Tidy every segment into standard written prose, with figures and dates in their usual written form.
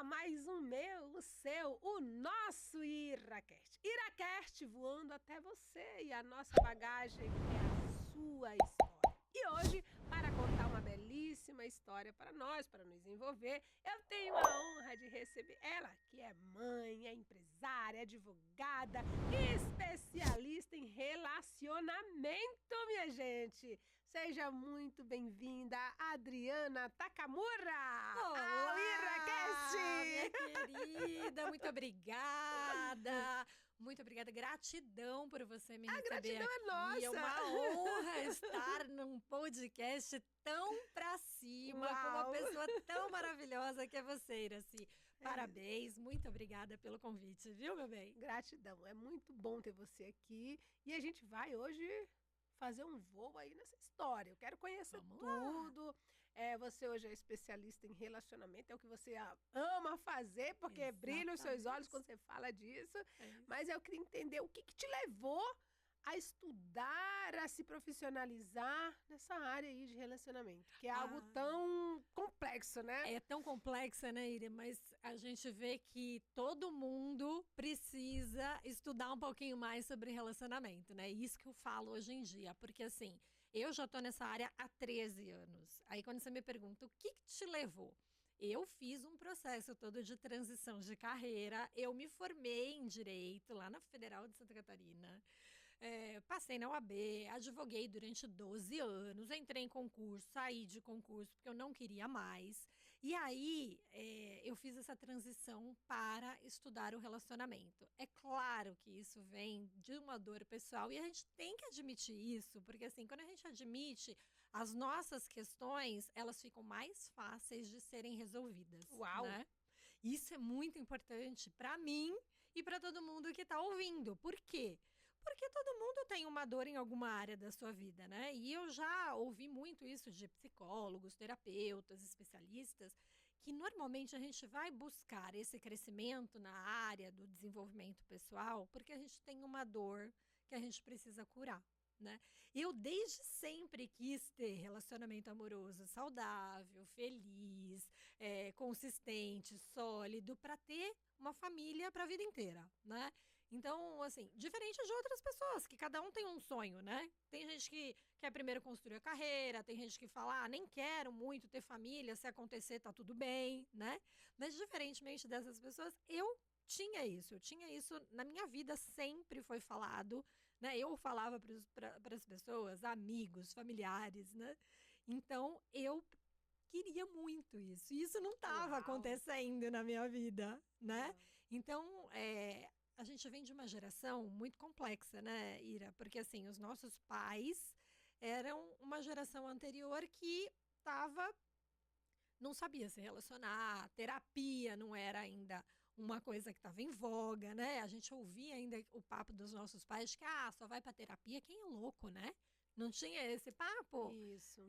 mais um meu, o seu, o nosso IraCast. IraCast voando até você e a nossa bagagem é a sua história. E hoje, para contar uma belíssima história para nós, para nos envolver, eu tenho a honra de receber ela, que é mãe, é empresária, advogada, especialista em relacionamento, minha gente. Seja muito bem-vinda, Adriana Takamura! Olá, ao IraCast! minha querida, muito obrigada. Muito obrigada, gratidão por você me receber gratidão é aqui. nossa. É uma honra estar num podcast tão pra cima, com uma Uau. pessoa tão maravilhosa que é você, Iraci. Parabéns, muito obrigada pelo convite, viu, meu bem? Gratidão, é muito bom ter você aqui. E a gente vai hoje fazer um voo aí nessa história. Eu quero conhecer Vamos lá. tudo. Você hoje é especialista em relacionamento, é o que você ama fazer, porque brilha os seus olhos Exatamente. quando você fala disso. É isso. Mas eu queria entender o que te levou a estudar, a se profissionalizar nessa área aí de relacionamento, que é algo tão complexo, né? É tão complexa, né, Ira? Mas a gente vê que todo mundo precisa estudar um pouquinho mais sobre relacionamento, né? Isso que eu falo hoje em dia. Porque, assim, eu já tô nessa área há 13 anos. Aí, quando você me pergunta o que te levou? Eu fiz um processo todo de transição de carreira. Eu me formei em Direito lá na Federal de Santa Catarina. Passei na UAB, advoguei durante 12 anos, entrei em concurso, saí de concurso porque eu não queria mais. E aí, eu fiz essa transição para estudar o relacionamento. É claro que isso vem de uma dor pessoal e a gente tem que admitir isso, porque assim, quando a gente admite as nossas questões, elas ficam mais fáceis de serem resolvidas, Uau! né? Isso é muito importante para mim e para todo mundo que está ouvindo. Por quê? Porque todo mundo tem uma dor em alguma área da sua vida, né? E eu já ouvi muito isso de psicólogos, terapeutas, especialistas, que normalmente a gente vai buscar esse crescimento na área do desenvolvimento pessoal porque a gente tem uma dor que a gente precisa curar, né? Eu desde sempre quis ter relacionamento amoroso saudável, feliz, consistente, sólido, para ter uma família para a vida inteira, né? Então, assim, diferente de outras pessoas, que cada um tem um sonho, né? Tem gente que quer primeiro construir a carreira, tem gente que fala, nem quero muito ter família, se acontecer tá tudo bem, né? Mas diferentemente dessas pessoas, eu tinha isso na minha vida, sempre foi falado, né? Eu falava para as pessoas, amigos, familiares, né? Então, eu queria muito isso. E isso não estava Uau. acontecendo na minha vida, né? Uau. Então, a gente vem de uma geração muito complexa, né, Ira? Porque, assim, os nossos pais eram uma geração anterior que não sabia se relacionar, terapia não era ainda uma coisa que estava em voga, né? A gente ouvia ainda o papo dos nossos pais de que, só vai para terapia quem é louco, né? Não tinha esse papo. Isso.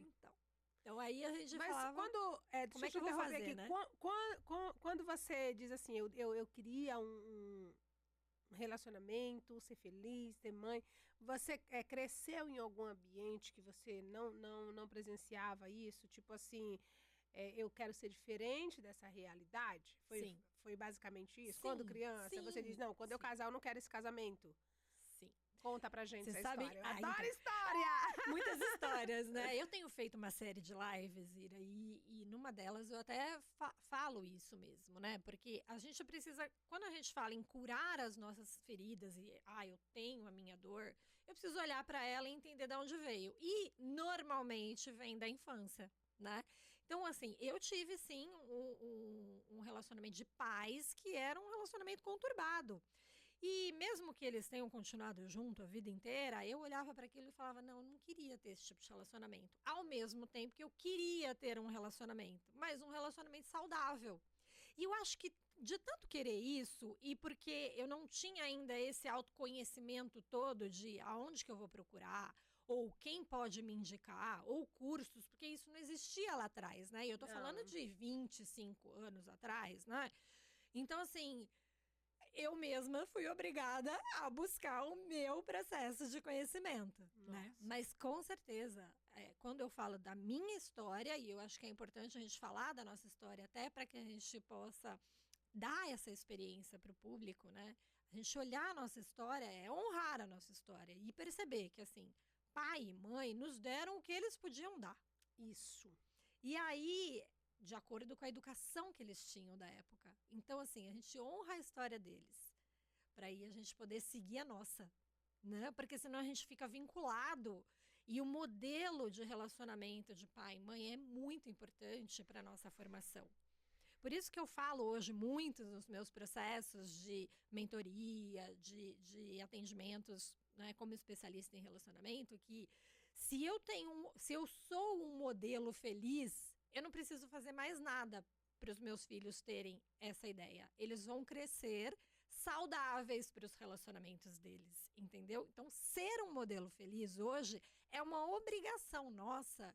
Então aí a gente Mas falava, quando. como é Deixa que eu eu vou interromper fazer, aqui. né? Quando você diz assim, eu queria um relacionamento, ser feliz, ter mãe, você cresceu em algum ambiente que você não presenciava isso? Tipo assim, eu quero ser diferente dessa realidade? Sim. Foi basicamente isso? Sim, Quando criança, você diz, não, quando eu sim. casar, eu não quero esse casamento. Sim. Conta pra gente Você essa sabe? história. Eu adoro Então, história! muitas histórias, né? Eu tenho feito uma série de lives, Ira, e numa delas eu até falo isso mesmo, né? Porque a gente precisa, quando a gente fala em curar as nossas feridas e, eu tenho a minha dor, eu preciso olhar para ela e entender de onde veio. E normalmente vem da infância, né? Então, assim, eu tive sim um relacionamento de pais que era um relacionamento conturbado. E mesmo que eles tenham continuado junto a vida inteira, eu olhava para aquilo e falava, não, eu não queria ter esse tipo de relacionamento. Ao mesmo tempo que eu queria ter um relacionamento, mas um relacionamento saudável. E eu acho que de tanto querer isso, e porque eu não tinha ainda esse autoconhecimento todo de aonde que eu vou procurar, ou quem pode me indicar, ou cursos, porque isso não existia lá atrás, né? E eu tô falando de 25 anos atrás, né? Então, assim, eu mesma fui obrigada a buscar o meu processo de conhecimento, né? Mas com certeza, quando eu falo da minha história, e eu acho que é importante a gente falar da nossa história até para que a gente possa dar essa experiência para o público, né? A gente olhar a nossa história é honrar a nossa história e perceber que, assim, pai e mãe nos deram o que eles podiam dar. Isso. E aí, de acordo com a educação que eles tinham da época. Então, assim, a gente honra a história deles, para aí a gente poder seguir a nossa, né? Porque senão a gente fica vinculado. E o modelo de relacionamento de pai e mãe é muito importante para a nossa formação. Por isso que eu falo hoje muito nos meus processos de mentoria, de atendimentos, né, como especialista em relacionamento, que se eu sou um modelo feliz, eu não preciso fazer mais nada para os meus filhos terem essa ideia. Eles vão crescer saudáveis para os relacionamentos deles, entendeu? Então, ser um modelo feliz hoje é uma obrigação nossa,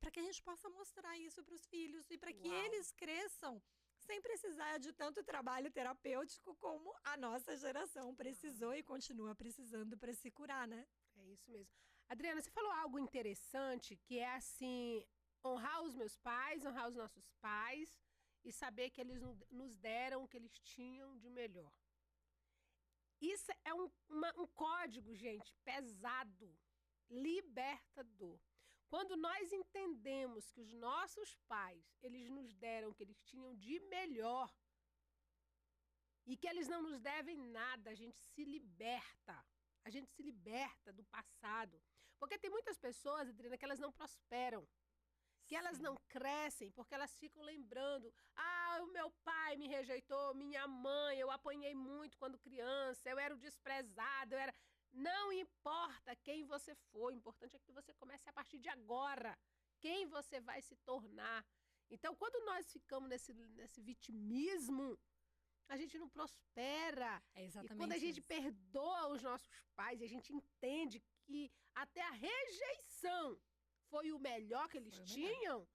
para que a gente possa mostrar isso para os filhos e para que eles cresçam sem precisar de tanto trabalho terapêutico como a nossa geração precisou e continua precisando para se curar, né? É isso mesmo. Adriana, você falou algo interessante, que é assim, honrar os meus pais, honrar os nossos pais e saber que eles nos deram o que eles tinham de melhor. Isso é um código, gente, pesado, libertador. Quando nós entendemos que os nossos pais, eles nos deram o que eles tinham de melhor e que eles não nos devem nada, a gente se liberta. A gente se liberta do passado. Porque tem muitas pessoas, Adriana, que elas não prosperam. Que elas não crescem porque elas ficam lembrando: ah, o meu pai me rejeitou, minha mãe, eu apanhei muito quando criança, eu era o desprezado, eu era... Não importa quem você for, o importante é que você comece a partir de agora. Quem você vai se tornar. Então, quando nós ficamos nesse vitimismo, a gente não prospera. É exatamente e quando a gente isso. perdoa os nossos pais, a gente entende que até a rejeição foi o melhor que eles tinham,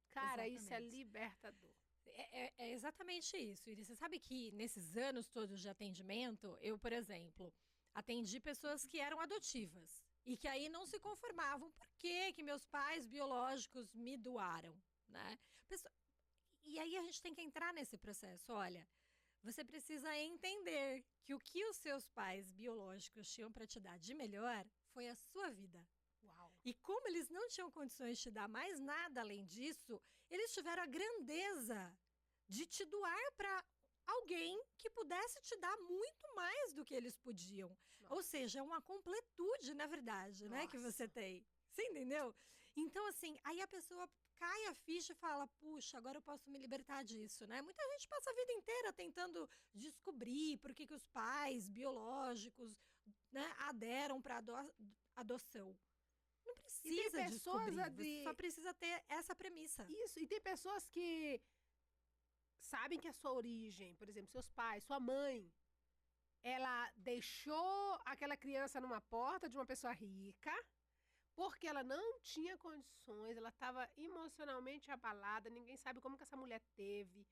cara, Exatamente. isso é libertador. É exatamente isso, Iris. Você sabe que nesses anos todos de atendimento, eu, por exemplo, atendi pessoas que eram adotivas e que aí não se conformavam. Por que meus pais biológicos me doaram, né? E aí a gente tem que entrar nesse processo. Olha, você precisa entender que o que os seus pais biológicos tinham para te dar de melhor foi a sua vida. Uau. E como eles não tinham condições de te dar mais nada além disso, eles tiveram a grandeza de te doar para alguém que pudesse te dar muito mais do que eles podiam. Nossa. Ou seja, é uma completude, na verdade, né, que você tem. Você entendeu? Então, assim, aí a pessoa cai a ficha e fala: puxa, agora eu posso me libertar disso, né? Muita gente passa a vida inteira tentando descobrir por que os pais biológicos, né, aderam para adoção. Não precisa descobrir, você só precisa ter essa premissa. Isso, e tem pessoas que sabem que a sua origem, por exemplo, seus pais, sua mãe, ela deixou aquela criança numa porta de uma pessoa rica, porque ela não tinha condições, ela estava emocionalmente abalada, ninguém sabe como que essa mulher teve.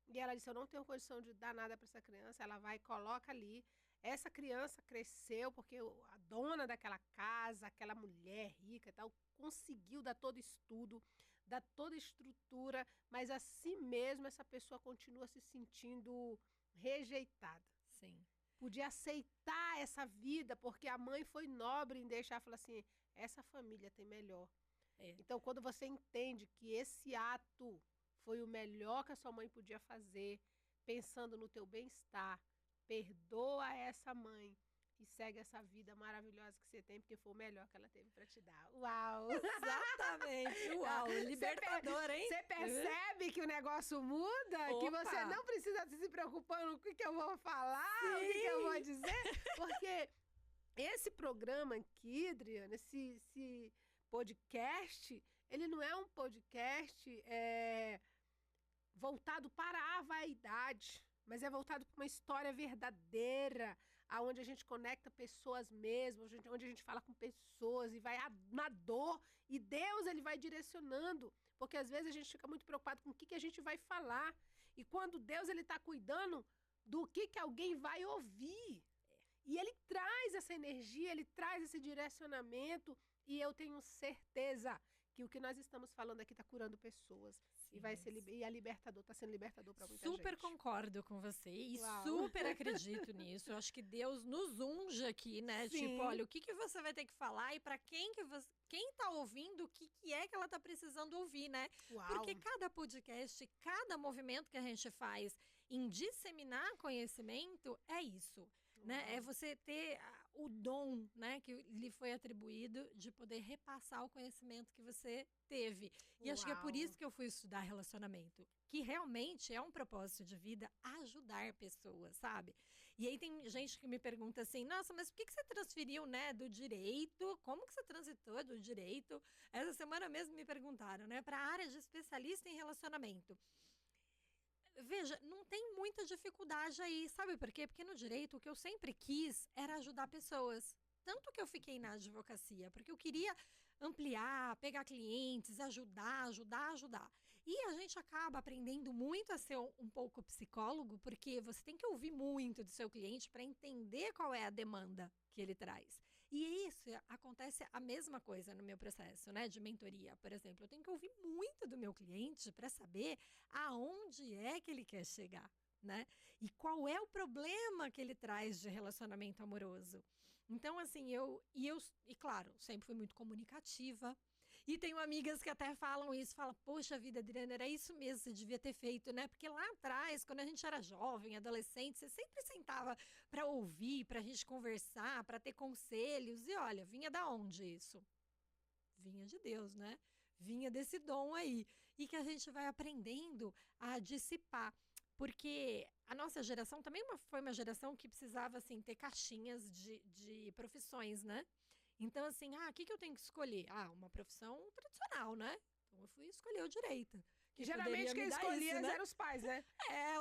E ela disse: eu não tenho condição de dar nada para essa criança. Ela vai e coloca ali. Essa criança cresceu porque a dona daquela casa, aquela mulher rica e tal, conseguiu dar todo estudo, dar toda estrutura, mas assim mesmo essa pessoa continua se sentindo rejeitada. Sim. Podia aceitar essa vida, porque a mãe foi nobre em deixar, falar assim: essa família tem melhor. Então, quando você entende que esse ato foi o melhor que a sua mãe podia fazer, pensando no teu bem-estar, perdoa essa mãe e segue essa vida maravilhosa que você tem, porque foi o melhor que ela teve para te dar. Uau! Exatamente! Uau! Libertador, hein? Você percebe que o negócio muda? Opa. Que você não precisa se preocupando com o que eu vou falar, Sim. o que eu vou dizer, porque esse programa aqui, Adriana, esse podcast, ele não é um podcast voltado para a vaidade, mas é voltado para uma história verdadeira, onde a gente conecta pessoas mesmo, onde a gente fala com pessoas e vai na dor, e Deus ele vai direcionando, porque às vezes a gente fica muito preocupado com o que a gente vai falar, e quando Deus ele está cuidando do que alguém vai ouvir, e ele traz essa energia, ele traz esse direcionamento, e eu tenho certeza que o que nós estamos falando aqui está curando pessoas. Sim. E vai ser e é libertador, tá sendo libertador para muita gente. Super concordo com você e Uau. super acredito nisso. Eu acho que Deus nos unge aqui, né? Sim. Tipo, olha, o que você vai ter que falar e para quem tá ouvindo, o que é que ela tá precisando ouvir, né? Uau. Porque cada podcast, cada movimento que a gente faz em disseminar conhecimento é isso. Né? É você ter o dom, né, que lhe foi atribuído de poder repassar o conhecimento que você teve. E acho que é por isso que eu fui estudar relacionamento, que realmente é um propósito de vida ajudar pessoas, sabe? E aí tem gente que me pergunta assim, nossa, mas por que você transferiu, né, do direito? Como que você transitou do direito? Essa semana mesmo me perguntaram, né, para a área de especialista em relacionamento. Veja, não tem muita dificuldade aí, sabe por quê? Porque no direito o que eu sempre quis era ajudar pessoas. Tanto que eu fiquei na advocacia, porque eu queria ampliar, pegar clientes, ajudar. E a gente acaba aprendendo muito a ser um pouco psicólogo, porque você tem que ouvir muito do seu cliente para entender qual é a demanda que ele traz. E isso acontece a mesma coisa no meu processo, né, de mentoria, por exemplo. Eu tenho que ouvir muito do meu cliente para saber aonde é que ele quer chegar, né? E qual é o problema que ele traz de relacionamento amoroso. Então, assim, e claro, sempre fui muito comunicativa. E tenho amigas que até falam isso, falam, poxa vida, Adriana, era isso mesmo que você devia ter feito, né? Porque lá atrás, quando a gente era jovem, adolescente, você sempre sentava para ouvir, para a gente conversar, para ter conselhos. E olha, vinha da onde isso? Vinha de Deus, né? Vinha desse dom aí. E que a gente vai aprendendo a dissipar. Porque a nossa geração também foi uma geração que precisava, assim, ter caixinhas de profissões, né? Então, assim, o que eu tenho que escolher? Uma profissão tradicional, né? Então, eu fui escolher o direito. Que geralmente quem escolhia eram os pais, né?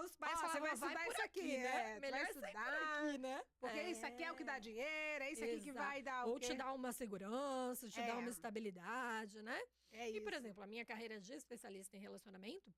Os pais falavam, você vai estudar isso aqui, né? Melhor estudar aqui, né? Porque isso aqui é o que dá dinheiro, é isso aqui que vai dar Ou te dar uma segurança, te dar uma estabilidade, né? É isso. E, por exemplo, a minha carreira de especialista em relacionamento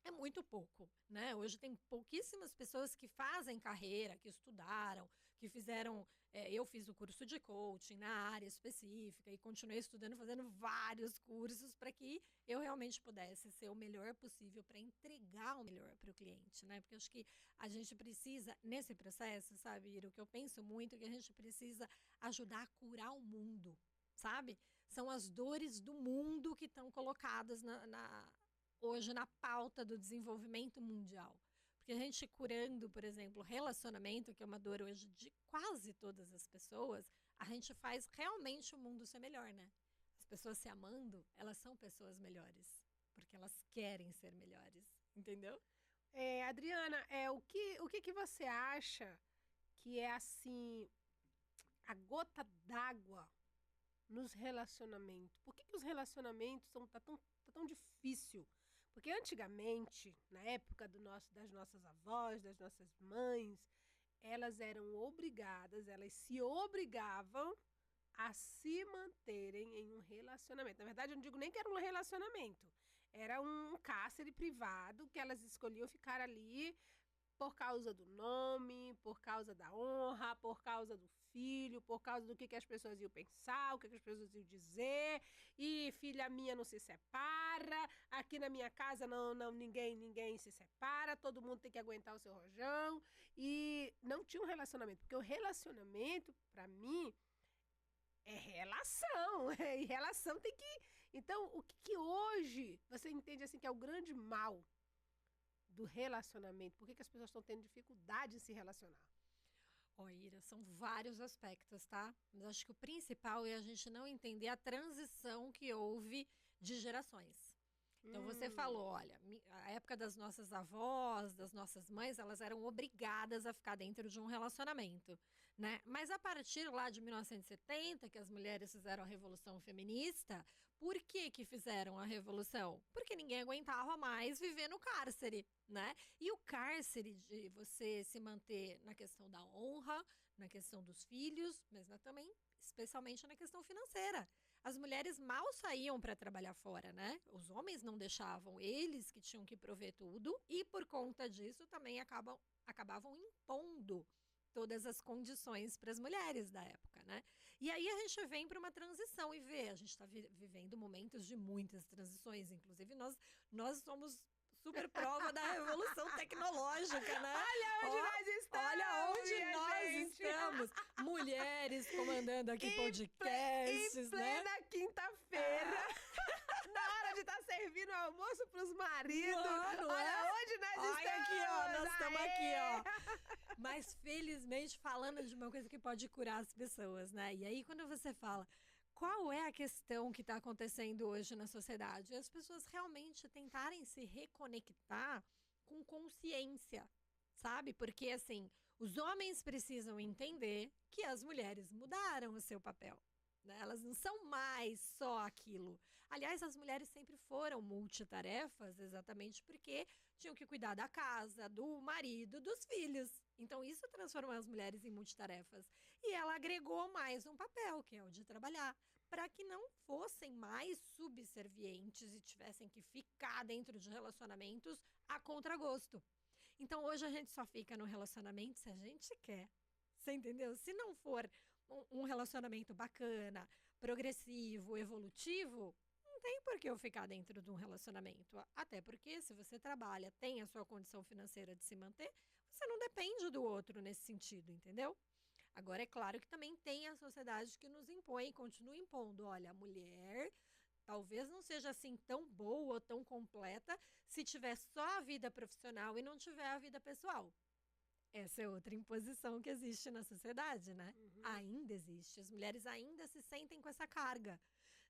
é muito pouco, né? Hoje tem pouquíssimas pessoas que fazem carreira, que estudaram, que fizeram... eu fiz o curso de coaching na área específica e continuei estudando, fazendo vários cursos para que eu realmente pudesse ser o melhor possível para entregar o melhor para o cliente, né? Porque eu acho que a gente precisa, nesse processo, sabe, Ira, o que eu penso muito é que a gente precisa ajudar a curar o mundo, sabe? São as dores do mundo que estão colocadas hoje na pauta do desenvolvimento mundial. Porque a gente curando, por exemplo, relacionamento, que é uma dor hoje de quase todas as pessoas, a gente faz realmente o mundo ser melhor, né? As pessoas se amando, elas são pessoas melhores, porque elas querem ser melhores, entendeu? Adriana, o que você acha que é, assim, a gota d'água nos relacionamentos? Por que os relacionamentos tá tão difícil? Porque antigamente, na época das nossas avós, das nossas mães, elas eram obrigadas, elas se obrigavam a se manterem em um relacionamento. Na verdade, eu não digo nem que era um relacionamento. Era um cárcere privado que elas escolhiam ficar ali por causa do nome, por causa da honra, por causa do filho, por causa do que as pessoas iam pensar, o que as pessoas iam dizer. E filha minha não se separa, aqui na minha casa ninguém se separa, todo mundo tem que aguentar o seu rojão. E não tinha um relacionamento, porque o relacionamento, para mim, é relação. E relação tem que... Então, o que hoje você entende assim que é o grande mal do relacionamento? Por que as pessoas estão tendo dificuldade em se relacionar? Ira, são vários aspectos, tá? Mas acho que o principal é a gente não entender a transição que houve de gerações. Então, você falou, olha, a época das nossas avós, das nossas mães, elas eram obrigadas a ficar dentro de um relacionamento, né? Mas a partir lá de 1970, que as mulheres fizeram a Revolução Feminista, por que fizeram a Revolução? Porque ninguém aguentava mais viver no cárcere, né? E o cárcere de você se manter na questão da honra, na questão dos filhos, mas também, especialmente na questão financeira. As mulheres mal saíam para trabalhar fora, né? Os homens não deixavam, eles que tinham que prover tudo e por conta disso também acabavam impondo todas as condições para as mulheres da época, né? E aí a gente vem para uma transição e vê, a gente está vivendo momentos de muitas transições, inclusive nós somos super prova da revolução tecnológica, né? Olha onde nós estamos! Olha onde nós gente. estamos! Mulheres comandando aqui podcasts, em plena quinta-feira, na hora de estar servindo almoço pros maridos. Olha onde nós estamos! Olha aqui, ó, nós estamos aqui, ó. Mas felizmente falando de uma coisa que pode curar as pessoas, né? E aí quando você fala, qual é a questão que está acontecendo hoje na sociedade? As pessoas realmente tentarem se reconectar com consciência, sabe? Porque, assim, os homens precisam entender que as mulheres mudaram o seu papel, né? Elas não são mais só aquilo. Aliás, as mulheres sempre foram multitarefas, exatamente porque tinham que cuidar da casa, do marido, dos filhos. Então, isso transformou as mulheres em multitarefas. E ela agregou mais um papel, que é o de trabalhar, para que não fossem mais subservientes e tivessem que ficar dentro de relacionamentos a contragosto. Então, hoje a gente só fica no relacionamento se a gente quer. Você entendeu? Se não for um relacionamento bacana, progressivo, evolutivo, não tem por que eu ficar dentro de um relacionamento. Até porque, se você trabalha, tem a sua condição financeira de se manter, você não depende do outro nesse sentido, entendeu? Agora, é claro que também tem a sociedade que nos impõe e continua impondo. Olha, a mulher talvez não seja assim tão boa ou tão completa se tiver só a vida profissional e não tiver a vida pessoal. Essa é outra imposição que existe na sociedade, né? Ainda existe. As mulheres ainda se sentem com essa carga,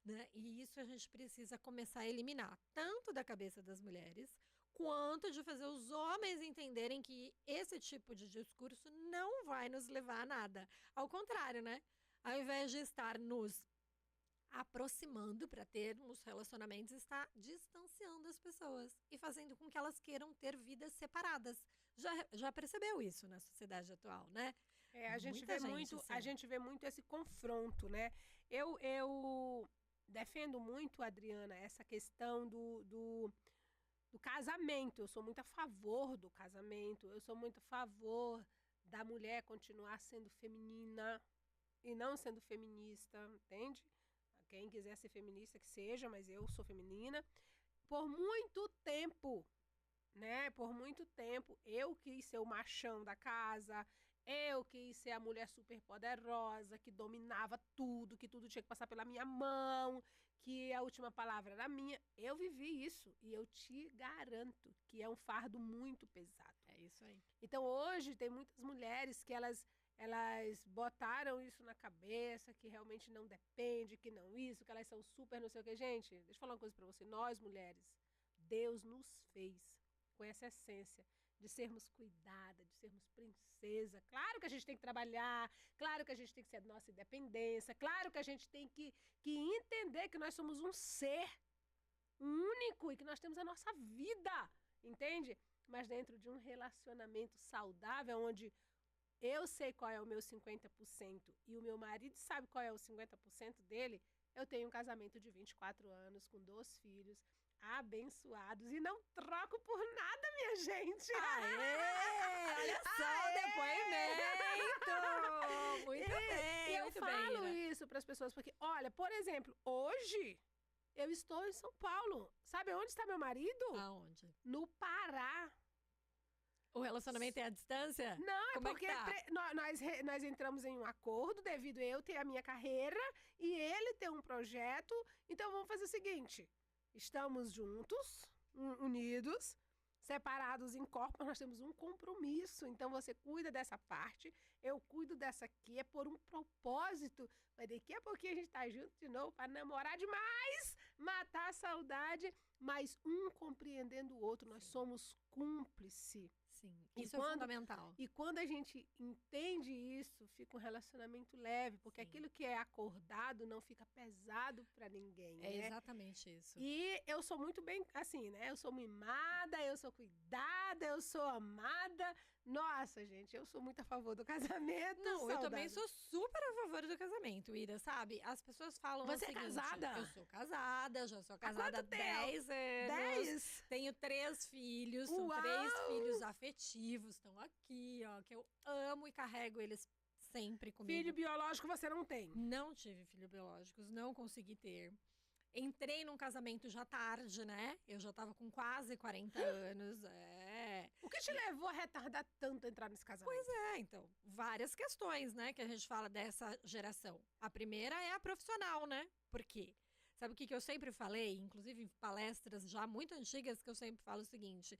né? E isso a gente precisa começar a eliminar, tanto da cabeça das mulheres, quanto de fazer os homens entenderem que esse tipo de discurso não vai nos levar a nada. Ao contrário, né? Ao invés de estar nos aproximando para termos relacionamentos, está distanciando as pessoas e fazendo com que elas queiram ter vidas separadas. Já percebeu isso na sociedade atual, né? A gente vê muito esse confronto, né? Eu defendo muito, Adriana, essa questão do casamento. Eu sou muito a favor do casamento. Eu sou muito a favor da mulher continuar sendo feminina e não sendo feminista, entende? Quem quiser ser feminista que seja, mas eu sou feminina. Por muito tempo, né? Por muito tempo, eu quis ser o machão da casa, eu quis ser a mulher super poderosa, que dominava tudo, que tudo tinha que passar pela minha mão, que a última palavra era minha. Eu vivi isso e eu te garanto que é um fardo muito pesado. É isso aí. Então, hoje, tem muitas mulheres que elas botaram isso na cabeça, que realmente não depende, que não isso, que elas são super não sei o que. Gente, deixa eu falar uma coisa pra você. Nós, mulheres, Deus nos fez com essa essência de sermos cuidadas, de sermos princesa. Claro que a gente tem que trabalhar, claro que a gente tem que ser a nossa independência, claro que a gente tem que entender que nós somos um ser único e que nós temos a nossa vida, entende? Mas dentro de um relacionamento saudável, onde eu sei qual é o meu 50% e o meu marido sabe qual é o 50% dele, eu tenho um casamento de 24 anos com 2 filhos, abençoados, e não troco por nada, minha gente. Aê! Olha só o depoimento! Muito bem, e eu muito falo bem, isso para as pessoas, porque, olha, por exemplo, hoje eu estou em São Paulo. Sabe onde está meu marido? Aonde? No Pará. O relacionamento é à distância? Não, Como é porque tá? nós entramos em um acordo devido a eu ter a minha carreira e ele ter um projeto. Então, vamos fazer o seguinte. Estamos juntos, unidos, separados em corpo, mas nós temos um compromisso. Então, você cuida dessa parte, eu cuido dessa aqui. É por um propósito. Mas daqui a pouquinho a gente tá junto de novo para namorar demais, matar a saudade, mas um compreendendo o outro. Nós somos cúmplices. Sim, isso é fundamental. E quando a gente entende isso, fica um relacionamento leve, porque Sim. aquilo que é acordado não fica pesado pra ninguém, É né? exatamente isso. E eu sou muito bem, assim, né? Eu sou mimada, eu sou cuidada, eu sou amada. Nossa, gente, eu sou muito a favor do casamento. Não, eu saudável. também sou super a favor do casamento, Ira, sabe? As pessoas falam Você o é seguinte, casada? Eu sou casada, já sou casada há quanto tempo? 10 anos. 10? Tenho 3 filhos, são Uau! 3 filhos afetivos estão aqui, ó, que eu amo e carrego eles sempre comigo. Filho biológico você não tem? Não tive filhos biológicos, não consegui ter. Entrei num casamento já tarde, né? Eu já tava com quase 40 anos, O que te levou a retardar tanto a entrar nesse casamento? Pois é, então, várias questões, né, que a gente fala dessa geração. A primeira é a profissional, né? Por quê? Sabe o que eu sempre falei, inclusive em palestras já muito antigas, que eu sempre falo o seguinte: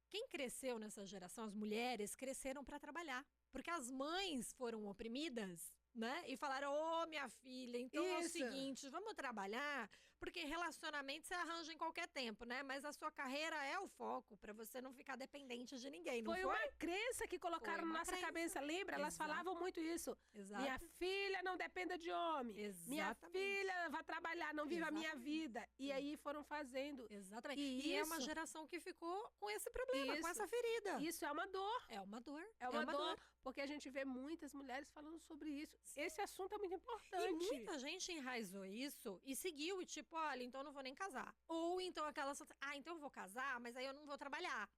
quem cresceu nessa geração, as mulheres, cresceram para trabalhar. Porque as mães foram oprimidas, né? E falaram, minha filha, então é o Isso. seguinte, vamos trabalhar, porque relacionamento você arranja em qualquer tempo, né? Mas a sua carreira é o foco, para você não ficar dependente de ninguém, não foi? Foi uma crença que colocaram Foi na uma nossa crença. cabeça, lembra? Elas Exato. falavam muito isso. Exato. Minha filha não dependa de homem. Minha Exatamente. filha vai trabalhar, não viva a minha Exatamente. vida. E aí foram fazendo. Exatamente. E E é uma isso- geração que ficou com esse problema, com Isso. essa ferida. Isso é uma dor. É uma dor. É uma dor, porque a gente vê muitas mulheres falando sobre isso. Esse assunto é muito E importante. muita gente enraizou isso e seguiu, e tipo, olha, então eu não vou nem casar. Ou então aquelas, então eu vou casar, mas aí eu não vou trabalhar.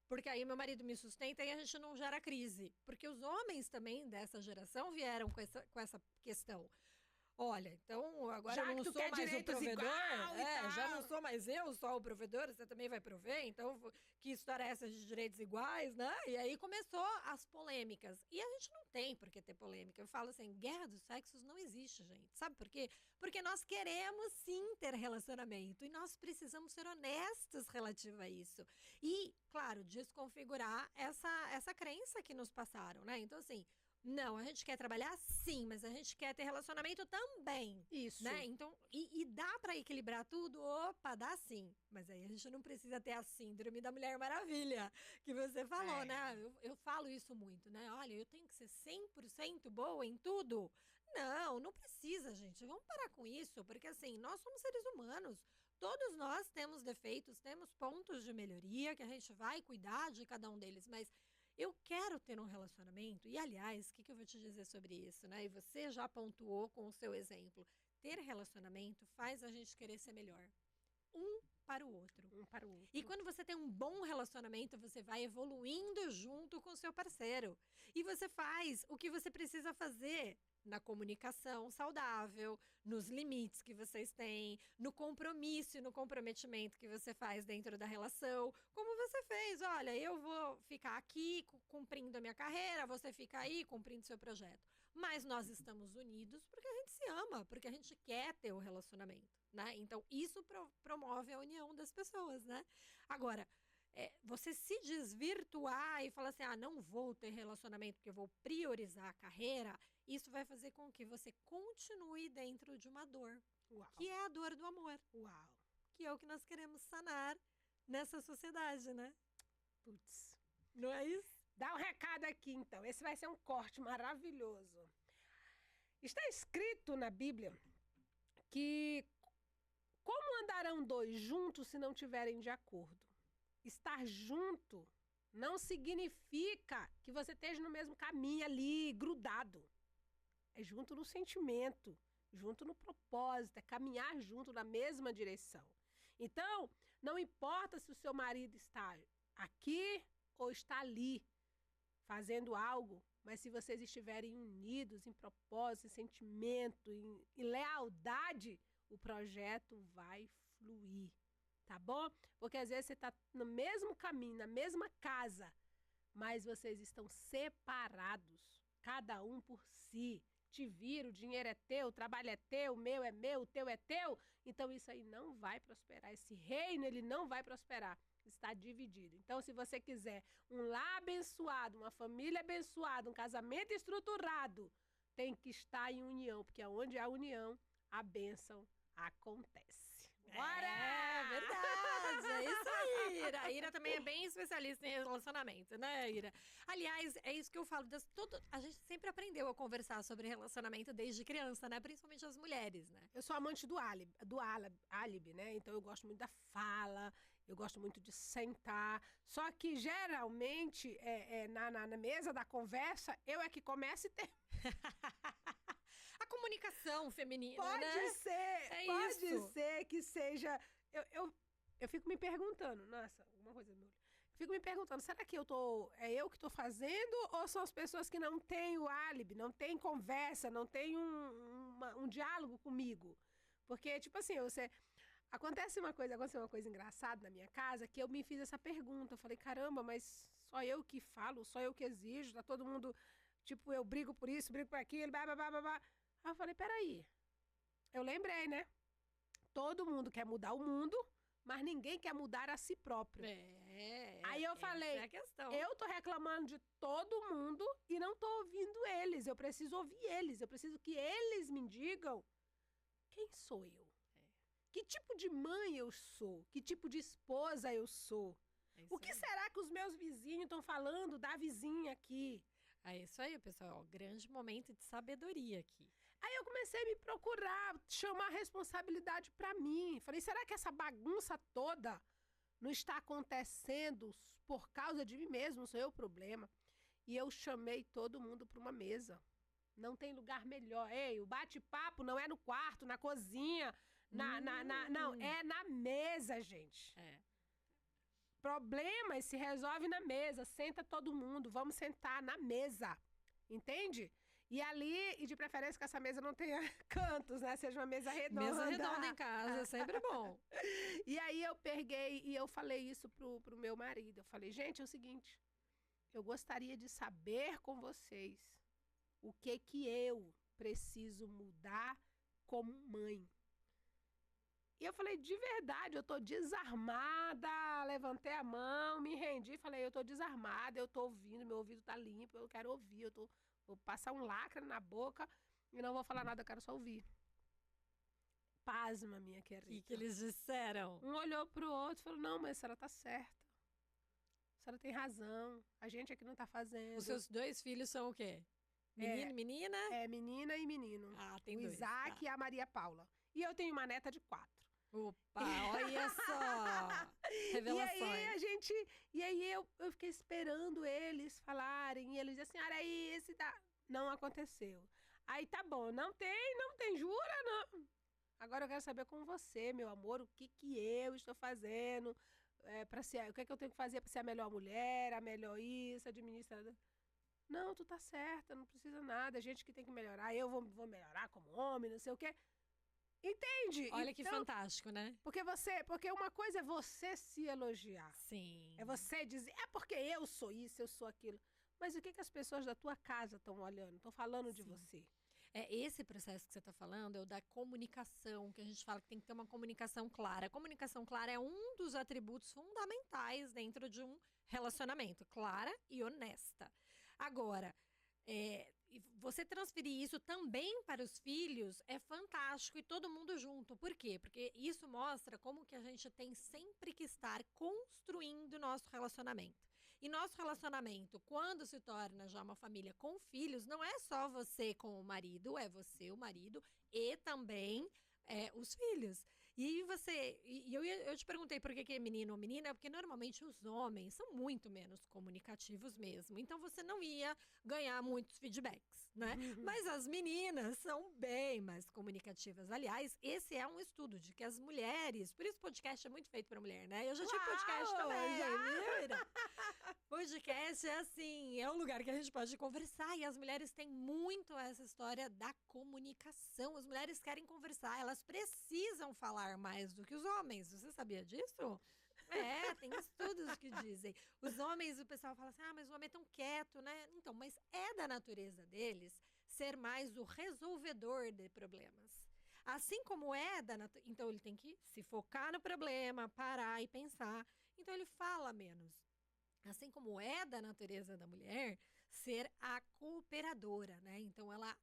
Porque aí meu marido me sustenta e a gente não gera crise. Porque os homens também dessa geração vieram com essa questão. Olha, então agora Já eu que não tu sou quer mais o direitos provedor. igual e Já tal. não sou mais eu só o provedor, você também vai prover. Então, que história é essa de direitos iguais, né? E aí começou as polêmicas. E a gente não tem por que ter polêmica. Eu falo assim, guerra dos sexos não existe, gente. Sabe por quê? Porque nós queremos sim ter relacionamento. E nós precisamos ser honestos relativo a isso. E, claro, desconfigurar essa crença que nos passaram, né? Então, assim, não, a gente quer trabalhar sim, mas a gente quer ter relacionamento também, Isso. né? Então, e dá pra equilibrar tudo? Opa, dá sim. Mas aí a gente não precisa ter a síndrome da Mulher Maravilha, que você falou, né? Eu falo isso muito, né? Olha, eu tenho que ser 100% boa em tudo. Não, não precisa, gente. Vamos parar com isso, porque assim, nós somos seres humanos. Todos nós temos defeitos, temos pontos de melhoria que a gente vai cuidar de cada um deles, mas eu quero ter um relacionamento. E, aliás, o que eu vou te dizer sobre isso, né? E você já pontuou com o seu exemplo. Ter relacionamento faz a gente querer ser melhor. Um para o outro. Um para o outro. E quando você tem um bom relacionamento, você vai evoluindo junto com o seu parceiro. E você faz o que você precisa fazer na comunicação saudável, nos limites que vocês têm, no compromisso e no comprometimento que você faz dentro da relação. Como você fez, olha, eu vou ficar aqui cumprindo a minha carreira, você fica aí cumprindo seu projeto. Mas nós estamos unidos porque a gente se ama, porque a gente quer ter o relacionamento, né? Então, isso promove a união das pessoas, né? Agora, você se desvirtuar e falar assim, não vou ter relacionamento porque eu vou priorizar a carreira, isso vai fazer com que você continue dentro de uma dor, Uau. que é a dor do amor, Uau. que é o que nós queremos sanar nessa sociedade, né? Putz. Não é isso? Dá um recado aqui, então. Esse vai ser um corte maravilhoso. Está escrito na Bíblia que como andarão dois juntos se não tiverem de acordo? Estar junto não significa que você esteja no mesmo caminho ali, grudado. É junto no sentimento, junto no propósito, é caminhar junto na mesma direção. Então, não importa se o seu marido está aqui ou está ali, fazendo algo, mas se vocês estiverem unidos em propósito, em sentimento, em lealdade, o projeto vai fluir, tá bom? Porque às vezes você está no mesmo caminho, na mesma casa, mas vocês estão separados, cada um por si. Te vira, o dinheiro é teu, o trabalho é teu, o meu é meu, o teu é teu. Então isso aí não vai prosperar, esse reino ele não vai prosperar. Está dividido. Então, se você quiser um lar abençoado, uma família abençoada, um casamento estruturado, tem que estar em união, porque onde há união, a bênção acontece. Bora! É verdade, é isso aí, Ira. A Ira também é bem especialista em relacionamento, né, Ira? Aliás, é isso que eu falo. A gente sempre aprendeu a conversar sobre relacionamento desde criança, né? Principalmente as mulheres, né? Eu sou amante do álibi, né? Então eu gosto muito da fala, eu gosto muito de sentar. Só que geralmente, na mesa da conversa, eu é que começo e termino. A comunicação feminina, Pode né? ser que seja. Eu fico me perguntando, nossa, alguma coisa no meu olho. fico me perguntando, será que é eu que estou fazendo ou são as pessoas que não têm o álibi, não têm conversa, não têm um diálogo comigo? Porque, tipo assim, aconteceu uma coisa engraçada na minha casa que eu me fiz essa pergunta. Eu falei, caramba, mas só eu que falo, só eu que exijo, tá todo mundo, tipo, eu brigo por isso, brigo por aquilo, blá, blá, blá, blá, blá. Aí eu falei, peraí, eu lembrei, né? Todo mundo quer mudar o mundo, mas ninguém quer mudar a si próprio. Aí eu falei, essa é a questão. eu tô reclamando de todo mundo e não tô ouvindo eles. Eu preciso ouvir eles. Eu preciso que eles me digam quem sou eu. Que tipo de mãe eu sou? Que tipo de esposa eu sou? O que será que os meus vizinhos estão falando da vizinha aqui? É isso aí, pessoal. Grande momento de sabedoria aqui. Aí eu comecei a me procurar, chamar a responsabilidade pra mim. Falei, será que essa bagunça toda não está acontecendo por causa de mim mesmo? Não sou eu o problema. E eu chamei todo mundo para uma mesa. Não tem lugar melhor. Ei, o bate-papo não é no quarto, na cozinha, não, é na mesa, gente. Problemas se resolve na mesa. Senta todo mundo, vamos sentar na mesa. Entende? E ali, e de preferência que essa mesa não tenha cantos, né? Seja uma mesa redonda. Mesa redonda em casa, sempre bom. E aí eu peguei e eu falei isso pro meu marido. Eu falei, gente, é o seguinte, eu gostaria de saber com vocês o que eu preciso mudar como mãe. E eu falei, de verdade, eu tô desarmada. Levantei a mão, me rendi, falei, eu tô desarmada, eu tô ouvindo, meu ouvido tá limpo, eu quero ouvir, vou passar um lacre na boca e não vou falar nada, eu quero só ouvir. Pasma, minha querida. O que eles disseram? Um olhou pro outro e falou, não, mas a senhora tá certa. A senhora tem razão, a gente aqui não tá fazendo. Os seus 2 filhos são o quê? Menino e menina? É, menina e menino. Ah, tem o 2. Isaac e a Maria Paula. E eu tenho uma neta de 4. Opa, olha só! Revelações. E aí eu fiquei esperando eles falarem, e eles diziam, senhora, aí esse tá... Não aconteceu. Aí tá bom, não tem, jura? Não. Agora eu quero saber com você, meu amor, o que eu estou fazendo, o que eu tenho que fazer para ser a melhor mulher, a melhor isso, administradora. Não, tu tá certa, não precisa nada, a gente que tem que melhorar, eu vou melhorar como homem, não sei o quê. Entende? Olha que fantástico, né? Porque uma coisa é você se elogiar. Sim. É você dizer, porque eu sou isso, eu sou aquilo. Mas o que as pessoas da tua casa estão olhando, estão falando de você? Esse processo que você está falando é o da comunicação, que a gente fala que tem que ter uma comunicação clara. A comunicação clara é um dos atributos fundamentais dentro de um relacionamento, clara e honesta. Agora, você transferir isso também para os filhos é fantástico e todo mundo junto. Por quê? Porque isso mostra como que a gente tem sempre que estar construindo nosso relacionamento. E nosso relacionamento, quando se torna já uma família com filhos, não é só você com o marido, é você, o marido e também os filhos. E eu te perguntei por que é menino ou menina, porque normalmente os homens são muito menos comunicativos mesmo. Então você não ia ganhar muitos feedbacks, né? Mas as meninas são bem mais comunicativas. Aliás, esse é um estudo de que as mulheres, por isso o podcast é muito feito para mulher, né? Eu já tive podcast também, viu? Podcast é assim, é um lugar que a gente pode conversar e as mulheres têm muito essa história da comunicação. As mulheres querem conversar, elas precisam falar mais do que os homens. Você sabia disso? Tem estudos que dizem. Os homens, o pessoal fala assim, mas o homem é tão quieto, né? Então, mas é da natureza deles ser mais o resolvedor de problemas. Assim como então ele tem que se focar no problema, parar e pensar. Então ele fala menos. Assim como é da natureza da mulher ser a cooperadora, né? Então ela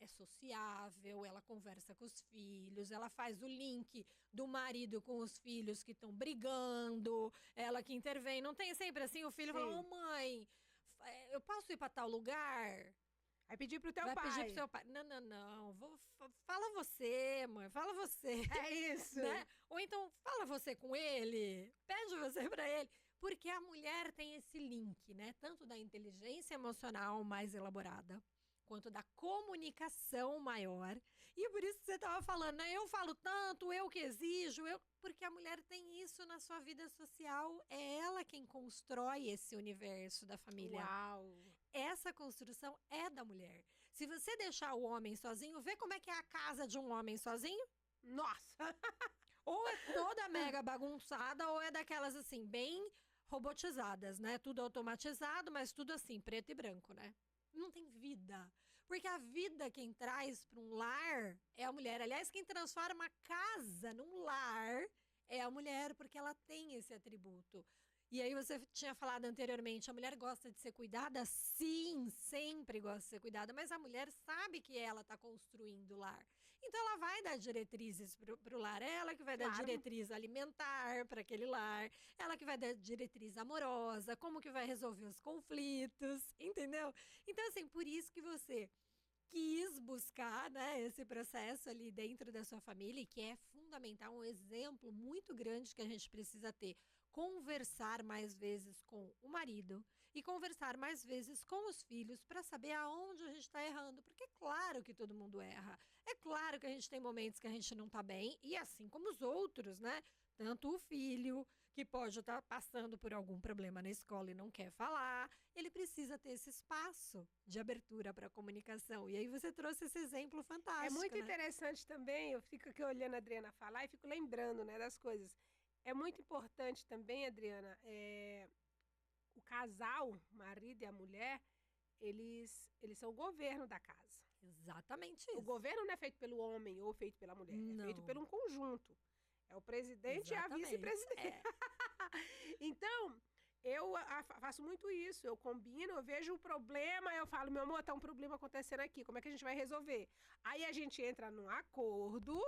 é sociável, ela conversa com os filhos, ela faz o link do marido com os filhos que estão brigando, ela que intervém. Não tem sempre assim, o filho fala, mãe, eu posso ir para tal lugar? Vai pedir pro teu pai. Vai pedir pro seu pai. Não. Fala você, mãe. Fala você. É isso. Né? Ou então, fala você com ele. Pede você pra ele. Porque a mulher tem esse link, né? Tanto da inteligência emocional mais elaborada, quanto da comunicação maior. E por isso que você estava falando, né? Eu falo tanto, eu que exijo, porque a mulher tem isso na sua vida social. É ela quem constrói esse universo da família. Uau! Essa construção é da mulher. Se você deixar o homem sozinho, vê como é que é a casa de um homem sozinho? Nossa! Ou é toda mega bagunçada, ou é daquelas assim, bem robotizadas, né? Tudo automatizado, mas tudo assim, preto e branco, né? Não tem vida. Porque a vida quem traz para um lar é a mulher. Aliás, quem transforma a casa num lar é a mulher, porque ela tem esse atributo. E aí você tinha falado anteriormente, a mulher gosta de ser cuidada? Sim, sempre gosta de ser cuidada, mas a mulher sabe que ela está construindo o lar. Então ela vai dar diretrizes para o lar, ela que vai dar diretriz alimentar para aquele lar, ela que vai dar diretriz amorosa, como que vai resolver os conflitos, entendeu? Então assim, por isso que você quis buscar, né, esse processo ali dentro da sua família, e que é fundamental, um exemplo muito grande que a gente precisa ter. Conversar mais vezes com o marido e conversar mais vezes com os filhos para saber aonde a gente está errando. Porque é claro que todo mundo erra. É claro que a gente tem momentos que a gente não está bem, e assim como os outros, né? Tanto o filho, que pode estar passando por algum problema na escola e não quer falar, ele precisa ter esse espaço de abertura para a comunicação. E aí você trouxe esse exemplo fantástico. É muito né? interessante também, eu fico aqui olhando a Adriana falar e fico lembrando, né, das coisas. É muito importante também, Adriana, o casal, o marido e a mulher, eles são o governo da casa. Exatamente O isso. governo não é feito pelo homem ou feito pela mulher, é feito Não. por um conjunto. É o presidente Exatamente. e a vice-presidente. É. Então, eu faço muito isso. Eu combino, eu vejo o problema, eu falo, meu amor, tá um problema acontecendo aqui, como é que a gente vai resolver? Aí a gente entra num acordo,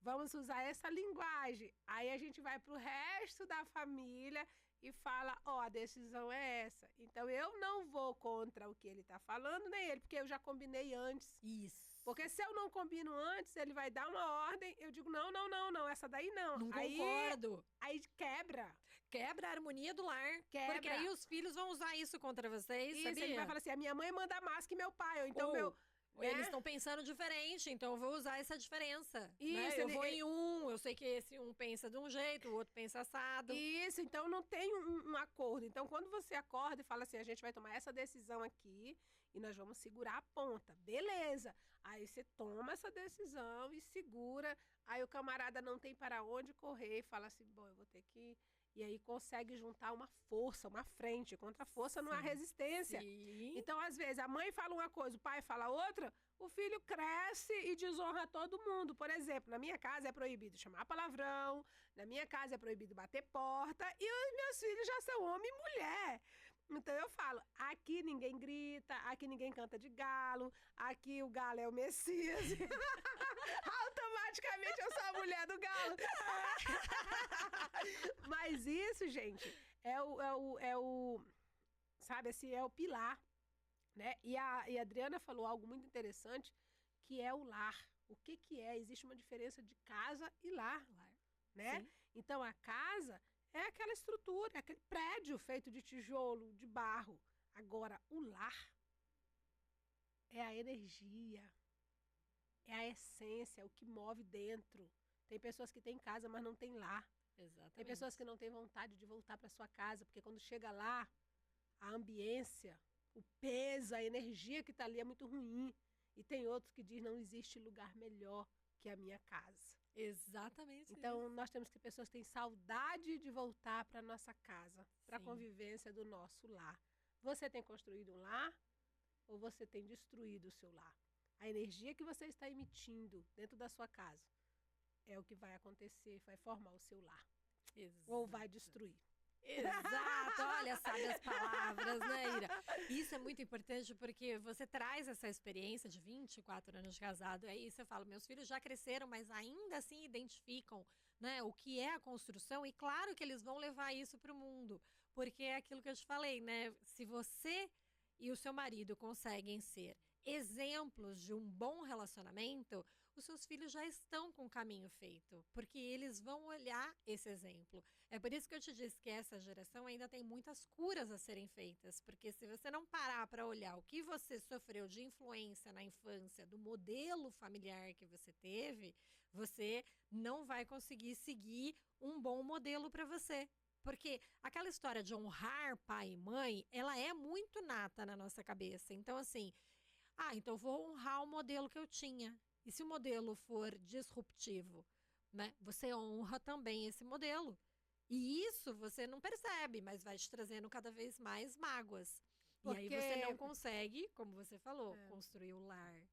vamos usar essa linguagem. Aí a gente vai pro resto da família e fala, ó, a decisão é essa. Então, eu não vou contra o que ele tá falando, nem ele, porque eu já combinei antes. Isso. Porque se eu não combino antes, ele vai dar uma ordem, eu digo, não, essa daí não. Não concordo. Aí quebra. Quebra a harmonia do lar. Quebra. Porque aí os filhos vão usar isso contra vocês, Isso, sabia? ele vai falar assim, a minha mãe manda mais que meu pai, ou então Ou eles estão pensando diferente, então eu vou usar essa diferença. Isso, né? Eu vou em um, eu sei que esse um pensa de um jeito, o outro pensa assado. Isso, então não tem um acordo. Então, quando você acorda e fala assim, a gente vai tomar essa decisão aqui e nós vamos segurar a ponta. Beleza. Aí você toma essa decisão e segura. Aí o camarada não tem para onde correr e fala assim, bom, eu vou ter que... E aí consegue juntar uma força, uma frente. Contra a força não há resistência. Sim. Então, às vezes, a mãe fala uma coisa, o pai fala outra, o filho cresce e desonra todo mundo. Por exemplo, na minha casa é proibido chamar palavrão, na minha casa é proibido bater porta, e os meus filhos já são homem e mulher. Então eu falo, aqui ninguém grita, aqui ninguém canta de galo, aqui o galo é o Messias. Automaticamente eu sou a mulher do galo. Mas isso, gente, sabe assim, é o pilar, né? E a Adriana falou algo muito interessante, que é o lar. O que é? Existe uma diferença de casa e lar, né? Sim. Então a casa é aquela estrutura, é aquele prédio feito de tijolo, de barro. Agora, o lar é a energia, é a essência, é o que move dentro. Tem pessoas que têm casa, mas não têm lar. Exatamente. Tem pessoas que não têm vontade de voltar para sua casa, porque quando chega lá, a ambiência, o peso, a energia que está ali é muito ruim. E tem outros que dizem, não existe lugar melhor que a minha casa. Exatamente. Então, nós temos que ter pessoas que têm saudade de voltar para a nossa casa, para a convivência do nosso lar. Você tem construído um lar ou você tem destruído o seu lar? A energia que você está emitindo dentro da sua casa é o que vai acontecer, vai formar o seu lar. Exato. Ou vai destruir. Exato, olha, sabe as palavras, né, Ira? Isso é muito importante porque você traz essa experiência de 24 anos de casado, aí você fala, meus filhos já cresceram, mas ainda assim identificam, né, o que é a construção, e claro que eles vão levar isso para o mundo, porque é aquilo que eu te falei, né, se você e o seu marido conseguem ser exemplos de um bom relacionamento, os seus filhos já estão com o caminho feito, porque eles vão olhar esse exemplo. É por isso que eu te disse que essa geração ainda tem muitas curas a serem feitas, porque se você não parar para olhar o que você sofreu de influência na infância, do modelo familiar que você teve, você não vai conseguir seguir um bom modelo para você. Porque aquela história de honrar pai e mãe, ela é muito nata na nossa cabeça. Então, assim, então vou honrar o modelo que eu tinha. E se o modelo for disruptivo, né, você honra também esse modelo. E isso você não percebe, mas vai te trazendo cada vez mais mágoas. Porque... E aí você não consegue, como você falou, construir o lar.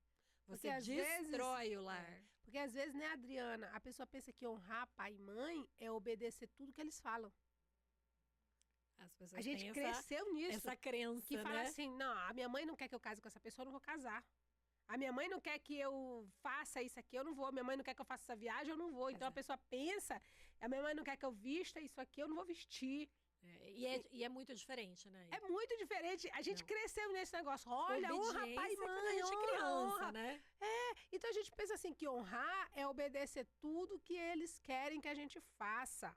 Você às destrói vezes, o lar. Porque às vezes, né, Adriana, a pessoa pensa que honrar pai e mãe é obedecer tudo que eles falam. As pessoas A gente têm cresceu nisso. essa crença, que fala né? assim, não, a minha mãe não quer que eu case com essa pessoa, eu não vou casar. A minha mãe não quer que eu faça isso aqui, eu não vou. Minha mãe não quer que eu faça essa viagem, eu não vou. Então a pessoa pensa, a minha mãe não quer que eu vista isso aqui, eu não vou vestir. E é muito diferente, né? É muito diferente. A gente cresceu nesse negócio. Olha, honra pai e mãe, quando a gente é criança, honra. né? Então a gente pensa assim, que honrar é obedecer tudo que eles querem que a gente faça.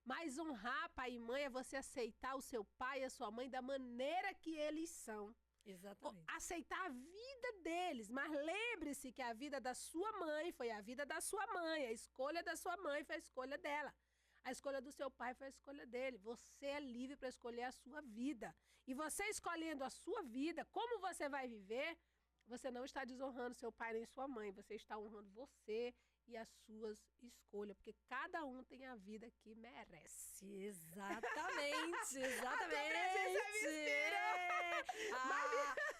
Mas honrar pai e mãe é você aceitar o seu pai e a sua mãe da maneira que eles são. Exatamente. Aceitar a vida deles. Mas lembre-se que a vida da sua mãe foi a vida da sua mãe. A escolha da sua mãe foi a escolha dela. A escolha do seu pai foi a escolha dele. Você é livre para escolher a sua vida. E você escolhendo a sua vida, como você vai viver, você não está desonrando seu pai nem sua mãe. Você está honrando você e as suas escolhas, porque cada um tem a vida que merece. Exatamente, exatamente. A tua presença me inspira.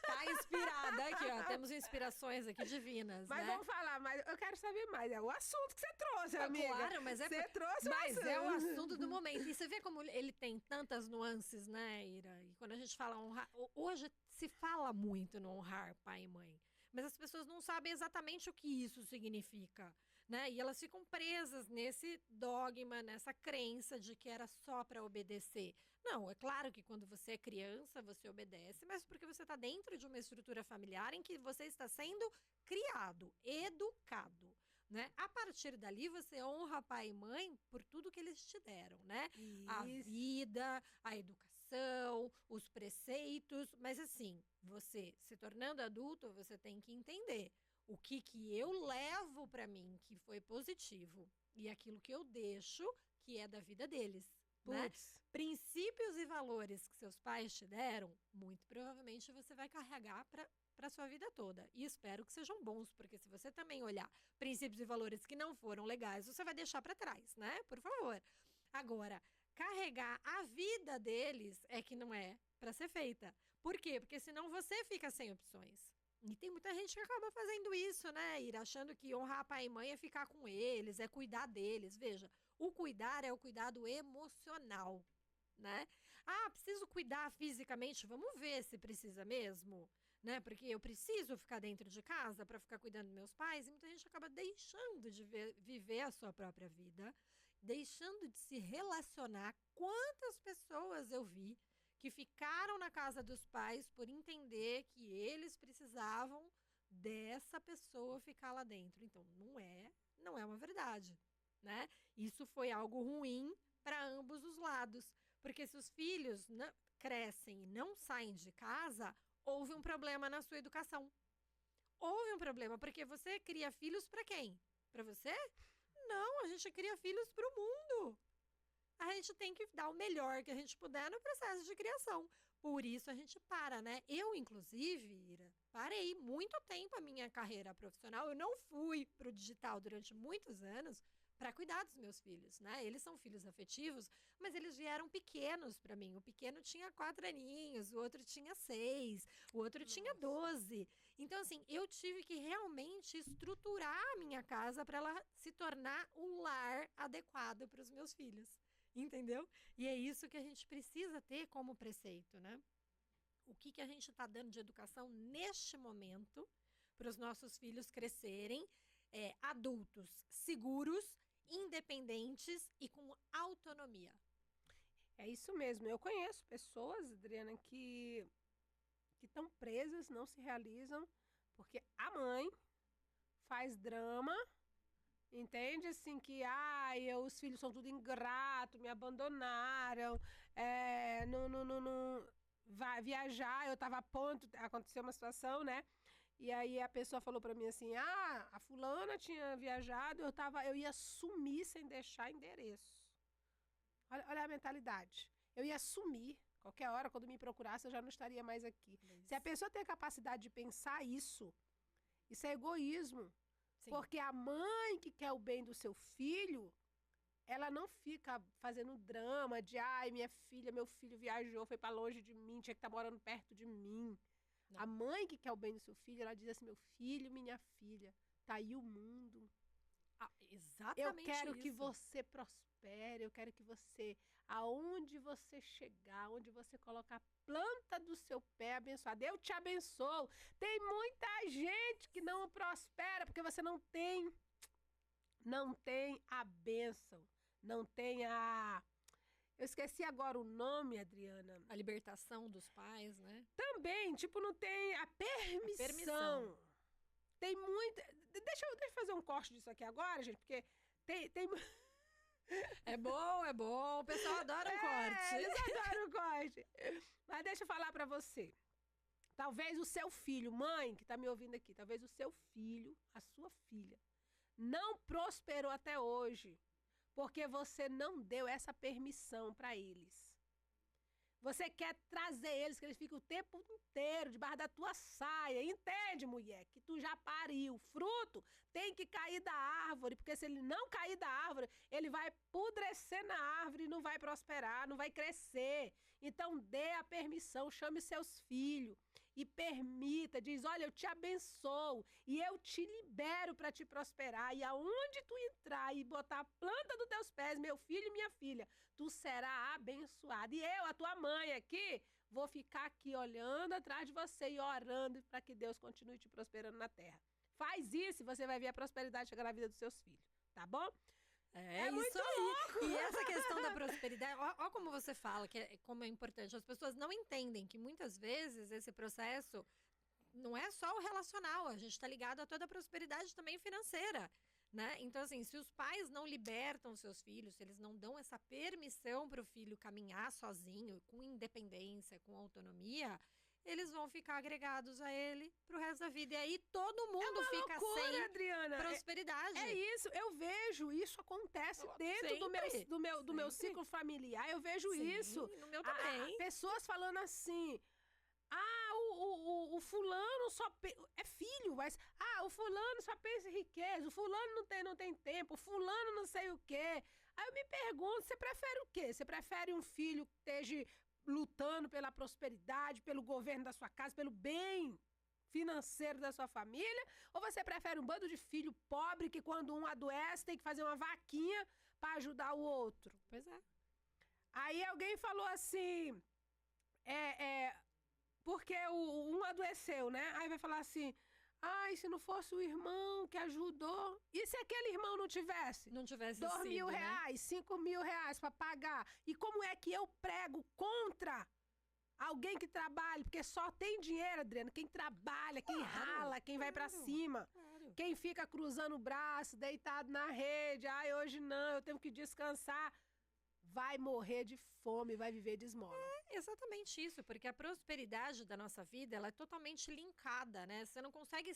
Tá inspirada aqui, ó. Temos inspirações aqui divinas, mas né? Vamos falar mais. Eu quero saber mais. É o assunto que você trouxe, amiga. Claro, mas você trouxe mas é o assunto do momento. E você vê como ele tem tantas nuances, né, Ira? E quando a gente fala honrar, hoje se fala muito no honrar pai e mãe, mas as pessoas não sabem exatamente o que isso significa. Né? E elas ficam presas nesse dogma, nessa crença de que era só para obedecer. Não, é claro que quando você é criança, você obedece, mas porque você está dentro de uma estrutura familiar em que você está sendo criado, educado. Né? A partir dali, você honra pai e mãe por tudo que eles te deram, né? Isso. A vida, a educação, os preceitos. Mas assim, você se tornando adulto, você tem que entender o que eu levo para mim que foi positivo e aquilo que eu deixo que é da vida deles. Né? Princípios e valores que seus pais te deram, muito provavelmente você vai carregar para a sua vida toda. E espero que sejam bons, porque se você também olhar princípios e valores que não foram legais, você vai deixar para trás, né? Por favor. Agora, carregar a vida deles é que não é para ser feita. Por quê? Porque senão você fica sem opções. E tem muita gente que acaba fazendo isso, né, Ira? Achando que honrar pai e mãe é ficar com eles, é cuidar deles. Veja, o cuidar é o cuidado emocional, né? Preciso cuidar fisicamente? Vamos ver se precisa mesmo, né? Porque eu preciso ficar dentro de casa para ficar cuidando dos meus pais. E muita gente acaba deixando de viver a sua própria vida, deixando de se relacionar. Quantas pessoas eu vi que ficaram na casa dos pais por entender que eles precisavam dessa pessoa ficar lá dentro. Então, não é uma verdade, né? Isso foi algo ruim para ambos os lados, porque se os filhos crescem e não saem de casa, houve um problema na sua educação. Houve um problema, porque você cria filhos para quem? Para você? Não, a gente cria filhos para o mundo. A gente tem que dar o melhor que a gente puder no processo de criação. Por isso a gente para, né? Eu, inclusive, Ira, parei muito tempo a minha carreira profissional. Eu não fui para o digital durante muitos anos para cuidar dos meus filhos, né? Eles são filhos afetivos, mas eles vieram pequenos para mim. O pequeno tinha 4 aninhos, o outro tinha 6, o outro tinha 12. Então, assim, eu tive que realmente estruturar a minha casa para ela se tornar um lar adequado para os meus filhos. Entendeu? E é isso que a gente precisa ter como preceito, né? O que a gente está dando de educação neste momento para os nossos filhos crescerem adultos seguros, independentes e com autonomia. É isso mesmo. Eu conheço pessoas, Adriana, que estão presas, não se realizam, porque a mãe faz drama, entende? Assim, que os filhos são tudo ingrato, me abandonaram, não vai viajar, eu tava a ponto, aconteceu uma situação, né? E aí a pessoa falou pra mim assim, a fulana tinha viajado, eu ia sumir sem deixar endereço. Olha a mentalidade. Eu ia sumir. Qualquer hora, quando me procurasse, eu já não estaria mais aqui. Isso. Se a pessoa tem a capacidade de pensar isso é egoísmo. Sim. Porque a mãe que quer o bem do seu filho, ela não fica fazendo drama de, minha filha, meu filho viajou, foi pra longe de mim, tinha que estar morando perto de mim. Não. A mãe que quer o bem do seu filho, ela diz assim, meu filho, minha filha, tá aí o mundo. Exatamente eu quero isso. que você prospere, eu quero que você, aonde você chegar, onde você colocar a planta do seu pé abençoada, eu te abençoo. Tem muita gente que não prospera porque você não tem a bênção, não tem eu esqueci agora o nome, Adriana. A libertação dos pais, né? Também, tipo, não tem a permissão. Tem muita... Deixa eu fazer um corte disso aqui agora, gente, porque tem... É bom. O pessoal adora um corte. Eles adoram o corte. Mas deixa eu falar pra você. Talvez o seu filho, mãe, que tá me ouvindo aqui, talvez o seu filho, a sua filha, não prosperou até hoje, porque você não deu essa permissão pra eles. Você quer trazer eles, que eles ficam o tempo inteiro debaixo da tua saia. Entende, mulher? Que tu já pariu. Fruto tem que cair da árvore, porque se ele não cair da árvore, ele vai apodrecer na árvore e não vai prosperar, não vai crescer. Então dê a permissão, chame seus filhos e permita, diz, olha, eu te abençoo e eu te libero para te prosperar. E aonde tu entrar e botar a planta dos teus pés, meu filho e minha filha, tu será abençoado. E eu, a tua mãe aqui, vou ficar aqui olhando atrás de você e orando para que Deus continue te prosperando na terra. Faz isso e você vai ver a prosperidade chegar na vida dos seus filhos, tá bom? É isso muito aí. louco. E essa questão da prosperidade, ó como você fala, como é importante. As pessoas não entendem que muitas vezes esse processo não é só o relacional, a gente está ligado a toda a prosperidade também financeira, né? Então, assim, se os pais não libertam seus filhos, se eles não dão essa permissão para o filho caminhar sozinho, com independência, com autonomia, eles vão ficar agregados a ele pro resto da vida. E aí todo mundo fica loucura, sem Adriana. prosperidade. É isso, eu vejo isso acontece dentro do meu ciclo familiar, eu vejo Sim, isso. No meu também. Pessoas falando assim, o fulano só... É filho, mas... o fulano só pensa em riqueza, o fulano não tem tempo, o fulano não sei o quê. Aí eu me pergunto, você prefere o quê? Você prefere um filho que esteja lutando pela prosperidade, pelo governo da sua casa, pelo bem financeiro da sua família? Ou você prefere um bando de filho pobre que quando um adoece tem que fazer uma vaquinha para ajudar o outro? Pois é. Aí alguém falou assim, porque um adoeceu, né? Aí vai falar assim, se não fosse o irmão que ajudou... E se aquele irmão não tivesse? Não tivesse 2 mil sido, reais, 5 mil reais para pagar. E como é que eu prego contra alguém que trabalha? Porque só tem dinheiro, Adriana, quem trabalha, quem rala, quem vai para cima. Claro. Quem fica cruzando o braço, deitado na rede. Hoje não, eu tenho que descansar. Vai morrer de fome, vai viver de esmola. É exatamente isso, porque a prosperidade da nossa vida, ela é totalmente linkada, né? Você não consegue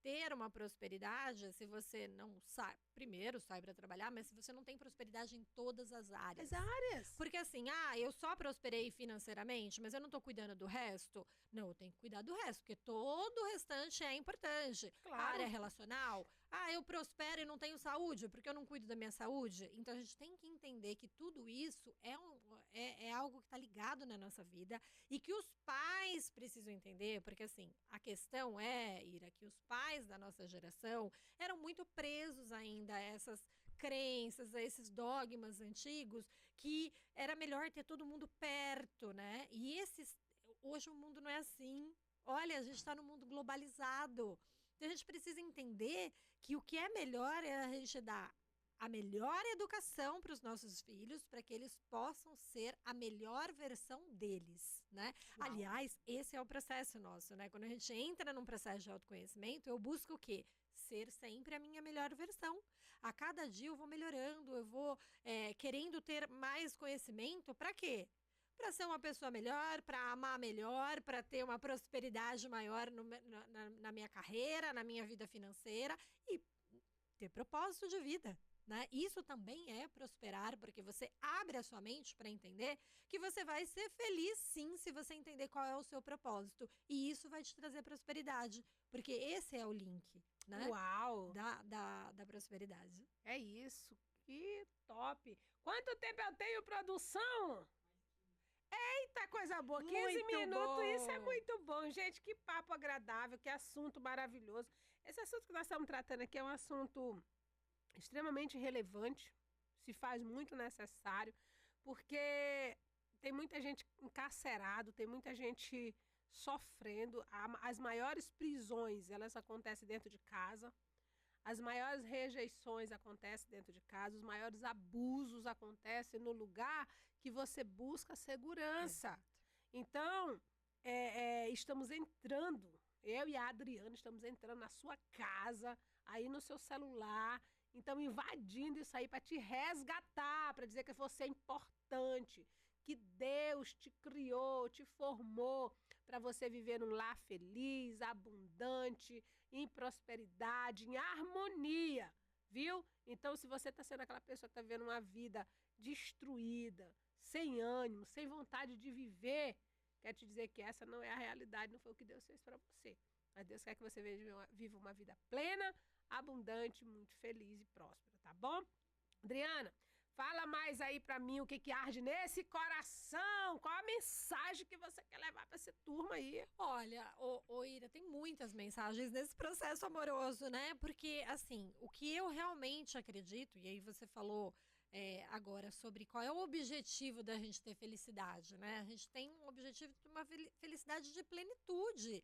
ter uma prosperidade se você não sai para trabalhar, mas se você não tem prosperidade em todas as áreas. As áreas. Porque assim, eu só prosperei financeiramente, mas eu não tô cuidando do resto. Não, eu tenho que cuidar do resto, porque todo o restante é importante. Claro. A área relacional, eu prospero e não tenho saúde, porque eu não cuido da minha saúde. Então a gente tem que entender que tudo isso é algo que está ligado na nossa vida e que os pais precisam entender, porque assim, a questão Ira, que os pais da nossa geração eram muito presos ainda a essas crenças, a esses dogmas antigos, que era melhor ter todo mundo perto, né? E hoje o mundo não é assim. Olha, a gente está no mundo globalizado. Então a gente precisa entender que o que é melhor é a gente dar a melhor educação para os nossos filhos, para que eles possam ser a melhor versão deles, né? Uau. Aliás, esse é o processo nosso, né? Quando a gente entra num processo de autoconhecimento, eu busco o quê? ser sempre a minha melhor versão. A cada dia eu vou melhorando, eu vou querendo ter mais conhecimento. Para quê? Para ser uma pessoa melhor, para amar melhor, para ter uma prosperidade maior na minha carreira, na minha vida financeira e ter propósito de vida. Né? Isso também é prosperar, porque você abre a sua mente para entender que você vai ser feliz sim se você entender qual é o seu propósito. E isso vai te trazer prosperidade, porque esse é o link, né? Uau! Da prosperidade. É isso, que top! Quanto tempo eu tenho, produção? Eita, coisa boa, 15 Muito minutos, bom. Isso é muito bom. Gente, que papo agradável, que assunto maravilhoso. Esse assunto que nós estamos tratando aqui é um assunto extremamente relevante, se faz muito necessário, porque tem muita gente encarcerado, tem muita gente sofrendo. As maiores prisões, elas acontecem dentro de casa. As maiores rejeições acontecem dentro de casa, os maiores abusos acontecem no lugar que você busca segurança. Então, estamos entrando, eu e a Adriana estamos entrando na sua casa, aí no seu celular, então invadindo isso aí para te resgatar, para dizer que você é importante, que Deus te criou, te formou para você viver num lar feliz, abundante, em prosperidade, em harmonia, viu? Então, se você está sendo aquela pessoa que está vivendo uma vida destruída, sem ânimo, sem vontade de viver, quero te dizer que essa não é a realidade, não foi o que Deus fez para você. Mas Deus quer que você viva uma vida plena, abundante, muito feliz e próspera, tá bom? Adriana, fala mais aí pra mim o que arde nesse coração. Qual a mensagem que você quer levar pra essa turma aí? Olha, Ira, tem muitas mensagens nesse processo amoroso, né? Porque, assim, o que eu realmente acredito, e aí você falou agora sobre qual é o objetivo da gente ter felicidade, né? A gente tem um objetivo de uma felicidade de plenitude.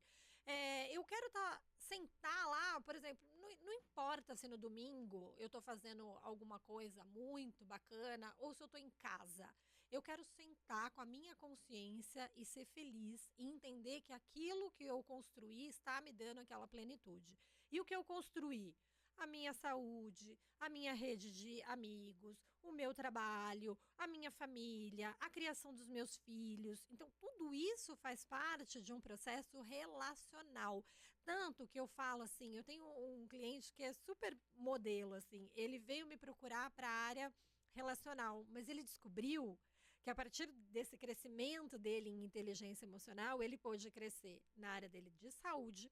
Eu quero sentar lá, por exemplo, não importa se no domingo eu tô fazendo alguma coisa muito bacana ou se eu tô em casa. Eu quero sentar com a minha consciência e ser feliz e entender que aquilo que eu construí está me dando aquela plenitude. E o que eu construí? A minha saúde, a minha rede de amigos, o meu trabalho, a minha família, a criação dos meus filhos. Então, tudo isso faz parte de um processo relacional. Tanto que eu falo assim, eu tenho um cliente que é super modelo, assim, ele veio me procurar para a área relacional, mas ele descobriu que a partir desse crescimento dele em inteligência emocional, ele pôde crescer na área dele de saúde,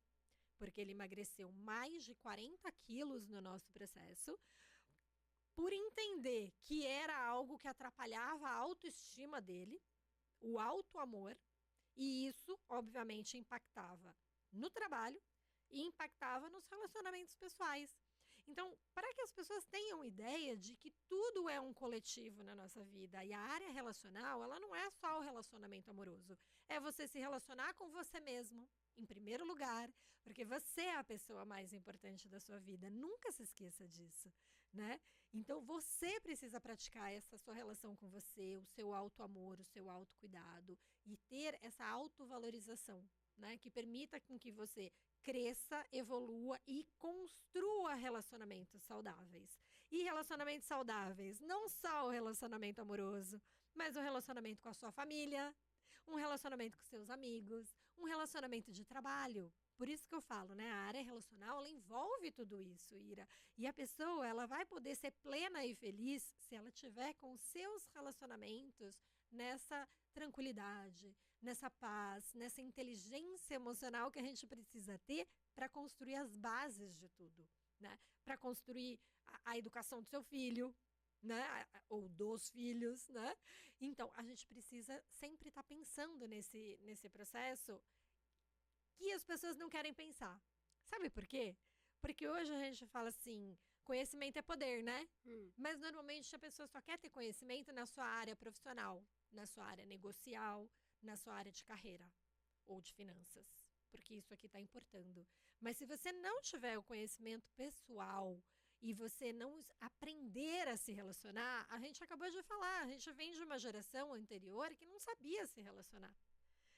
porque ele emagreceu mais de 40 quilos no nosso processo, por entender que era algo que atrapalhava a autoestima dele, o auto-amor, e isso, obviamente, impactava no trabalho e impactava nos relacionamentos pessoais. Então, para que as pessoas tenham ideia de que tudo é um coletivo na nossa vida, e a área relacional, ela não é só o relacionamento amoroso, é você se relacionar com você mesmo, em primeiro lugar, porque você é a pessoa mais importante da sua vida. Nunca se esqueça disso, né? Então, você precisa praticar essa sua relação com você, o seu autoamor, o seu autocuidado e ter essa autovalorização, né? Que permita com que você cresça, evolua e construa relacionamentos saudáveis. E relacionamentos saudáveis, não só o relacionamento amoroso, mas o relacionamento com a sua família, um relacionamento com seus amigos, um relacionamento de trabalho. Por isso que eu falo, né? A área relacional, ela envolve tudo isso, Ira. E a pessoa, ela vai poder ser plena e feliz se ela tiver com os seus relacionamentos nessa tranquilidade, nessa paz, nessa inteligência emocional que a gente precisa ter para construir as bases de tudo, né? Para construir a educação do seu filho, né? Ou dos filhos, né? Então, a gente precisa sempre estar pensando nesse processo que as pessoas não querem pensar. Sabe por quê? Porque hoje a gente fala assim, conhecimento é poder, né? Mas normalmente a pessoa só quer ter conhecimento na sua área profissional, na sua área negocial, na sua área de carreira ou de finanças, porque isso aqui está importando. Mas se você não tiver o conhecimento pessoal e você não aprender a se relacionar, a gente acabou de falar, a gente vem de uma geração anterior que não sabia se relacionar.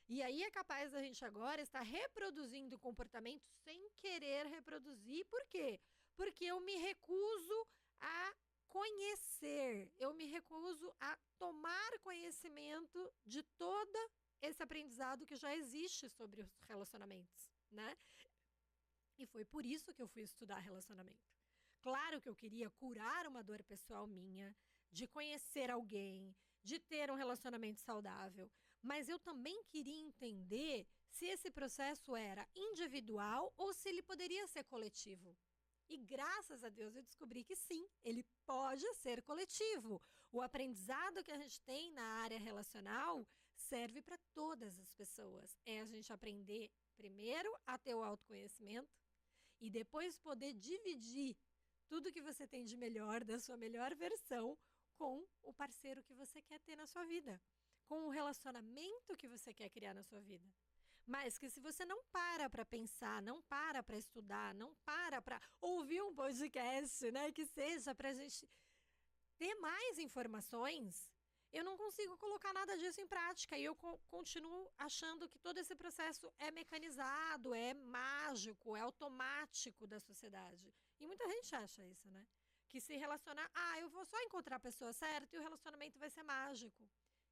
E aí é capaz da gente agora estar reproduzindo comportamentos sem querer reproduzir. Por quê? Porque eu me recuso a conhecer, eu me recuso a tomar conhecimento de todo esse aprendizado que já existe sobre os relacionamentos, né? E foi por isso que eu fui estudar relacionamento. Claro que eu queria curar uma dor pessoal minha, de conhecer alguém, de ter um relacionamento saudável, mas eu também queria entender se esse processo era individual ou se ele poderia ser coletivo. E graças a Deus eu descobri que sim, ele pode ser coletivo. O aprendizado que a gente tem na área relacional serve para todas as pessoas. É a gente aprender primeiro a ter o autoconhecimento e depois poder dividir tudo que você tem de melhor, da sua melhor versão, com o parceiro que você quer ter na sua vida, com o relacionamento que você quer criar na sua vida. Mas que se você não para pensar, não para estudar, não para ouvir um podcast, né, que seja para a gente ter mais informações, eu não consigo colocar nada disso em prática. E eu continuo achando que todo esse processo é mecanizado, é mágico, é automático da sociedade. E muita gente acha isso, né? Que se relacionar, eu vou só encontrar a pessoa certa e o relacionamento vai ser mágico.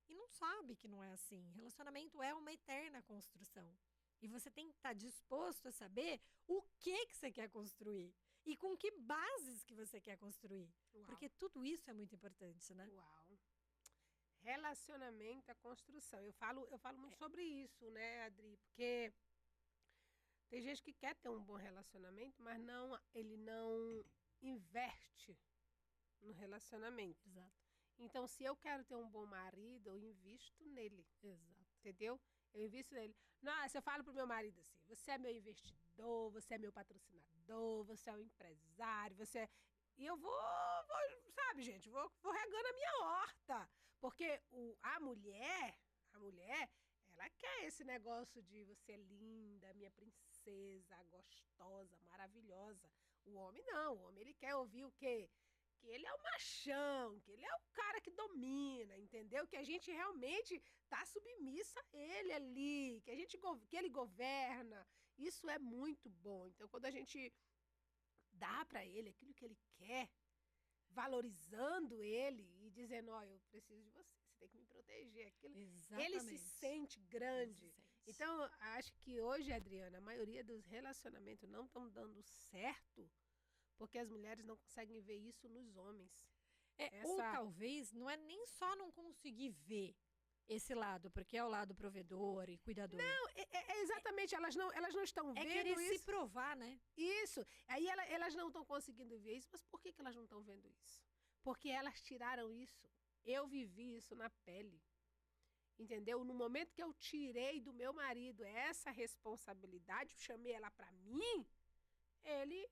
E não sabe que não é assim. Relacionamento é uma eterna construção. E você tem que estar disposto a saber o que você quer construir. E com que bases que você quer construir. Uau. Porque tudo isso é muito importante, né? Uau. Relacionamento é construção. Eu falo muito sobre isso, né, Adri? Porque tem gente que quer ter um bom relacionamento, mas ele não investe no relacionamento. Exato. Então, se eu quero ter um bom marido, eu invisto nele. Exato. Entendeu? Eu invisto nele. Nossa, eu falo pro meu marido assim, você é meu investidor, você é meu patrocinador, você é o empresário, você é... E eu vou sabe, gente, vou regando a minha horta. Porque a mulher, ela quer esse negócio de você é linda, minha princesa, gostosa, maravilhosa. O homem não, o homem ele quer ouvir o quê? Que ele é o machão, que ele é o cara que domina, entendeu? Que a gente realmente tá submissa a ele ali, que ele governa. Isso é muito bom. Então, quando a gente dá para ele aquilo que ele quer, valorizando ele e dizendo, eu preciso de você, você tem que me proteger, aquilo. Exatamente. Ele se sente grande. Ele se sente. Então, acho que hoje, Adriana, a maioria dos relacionamentos não estão dando certo porque as mulheres não conseguem ver isso nos homens. Ou talvez não é nem só não conseguir ver esse lado, porque é o lado provedor e cuidador. Não, exatamente, elas não estão vendo querer isso. se provar, né? Isso. Aí elas não estão conseguindo ver isso. Mas por que elas não estão vendo isso? Porque elas tiraram isso. Eu vivi isso na pele. Entendeu? No momento que eu tirei do meu marido essa responsabilidade, chamei ela para mim, ele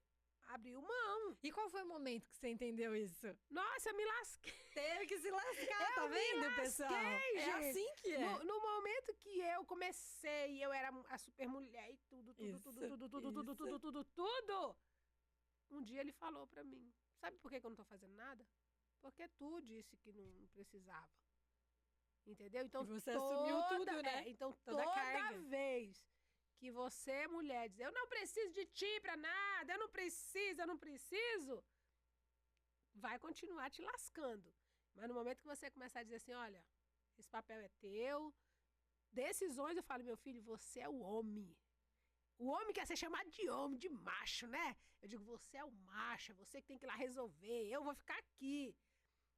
abriu mão. E qual foi o momento que você entendeu isso? Nossa, eu me lasquei. Teve que se lascar, tá vendo, pessoal? Gente. É assim que é. No momento que eu comecei, eu era a super mulher e tudo. Um dia ele falou pra mim, sabe por que eu não tô fazendo nada? Porque tu disse que não precisava. Entendeu? Então, e você assumiu tudo, né? Então, toda carga. Vez que você, mulher, diz, eu não preciso de ti pra nada, eu não preciso, vai continuar te lascando. Mas no momento que você começar a dizer assim, olha, esse papel é teu, decisões, eu falo, meu filho, você é o homem. O homem quer ser chamado de homem, de macho, né? Eu digo, você é o macho, é você que tem que ir lá resolver, eu vou ficar aqui.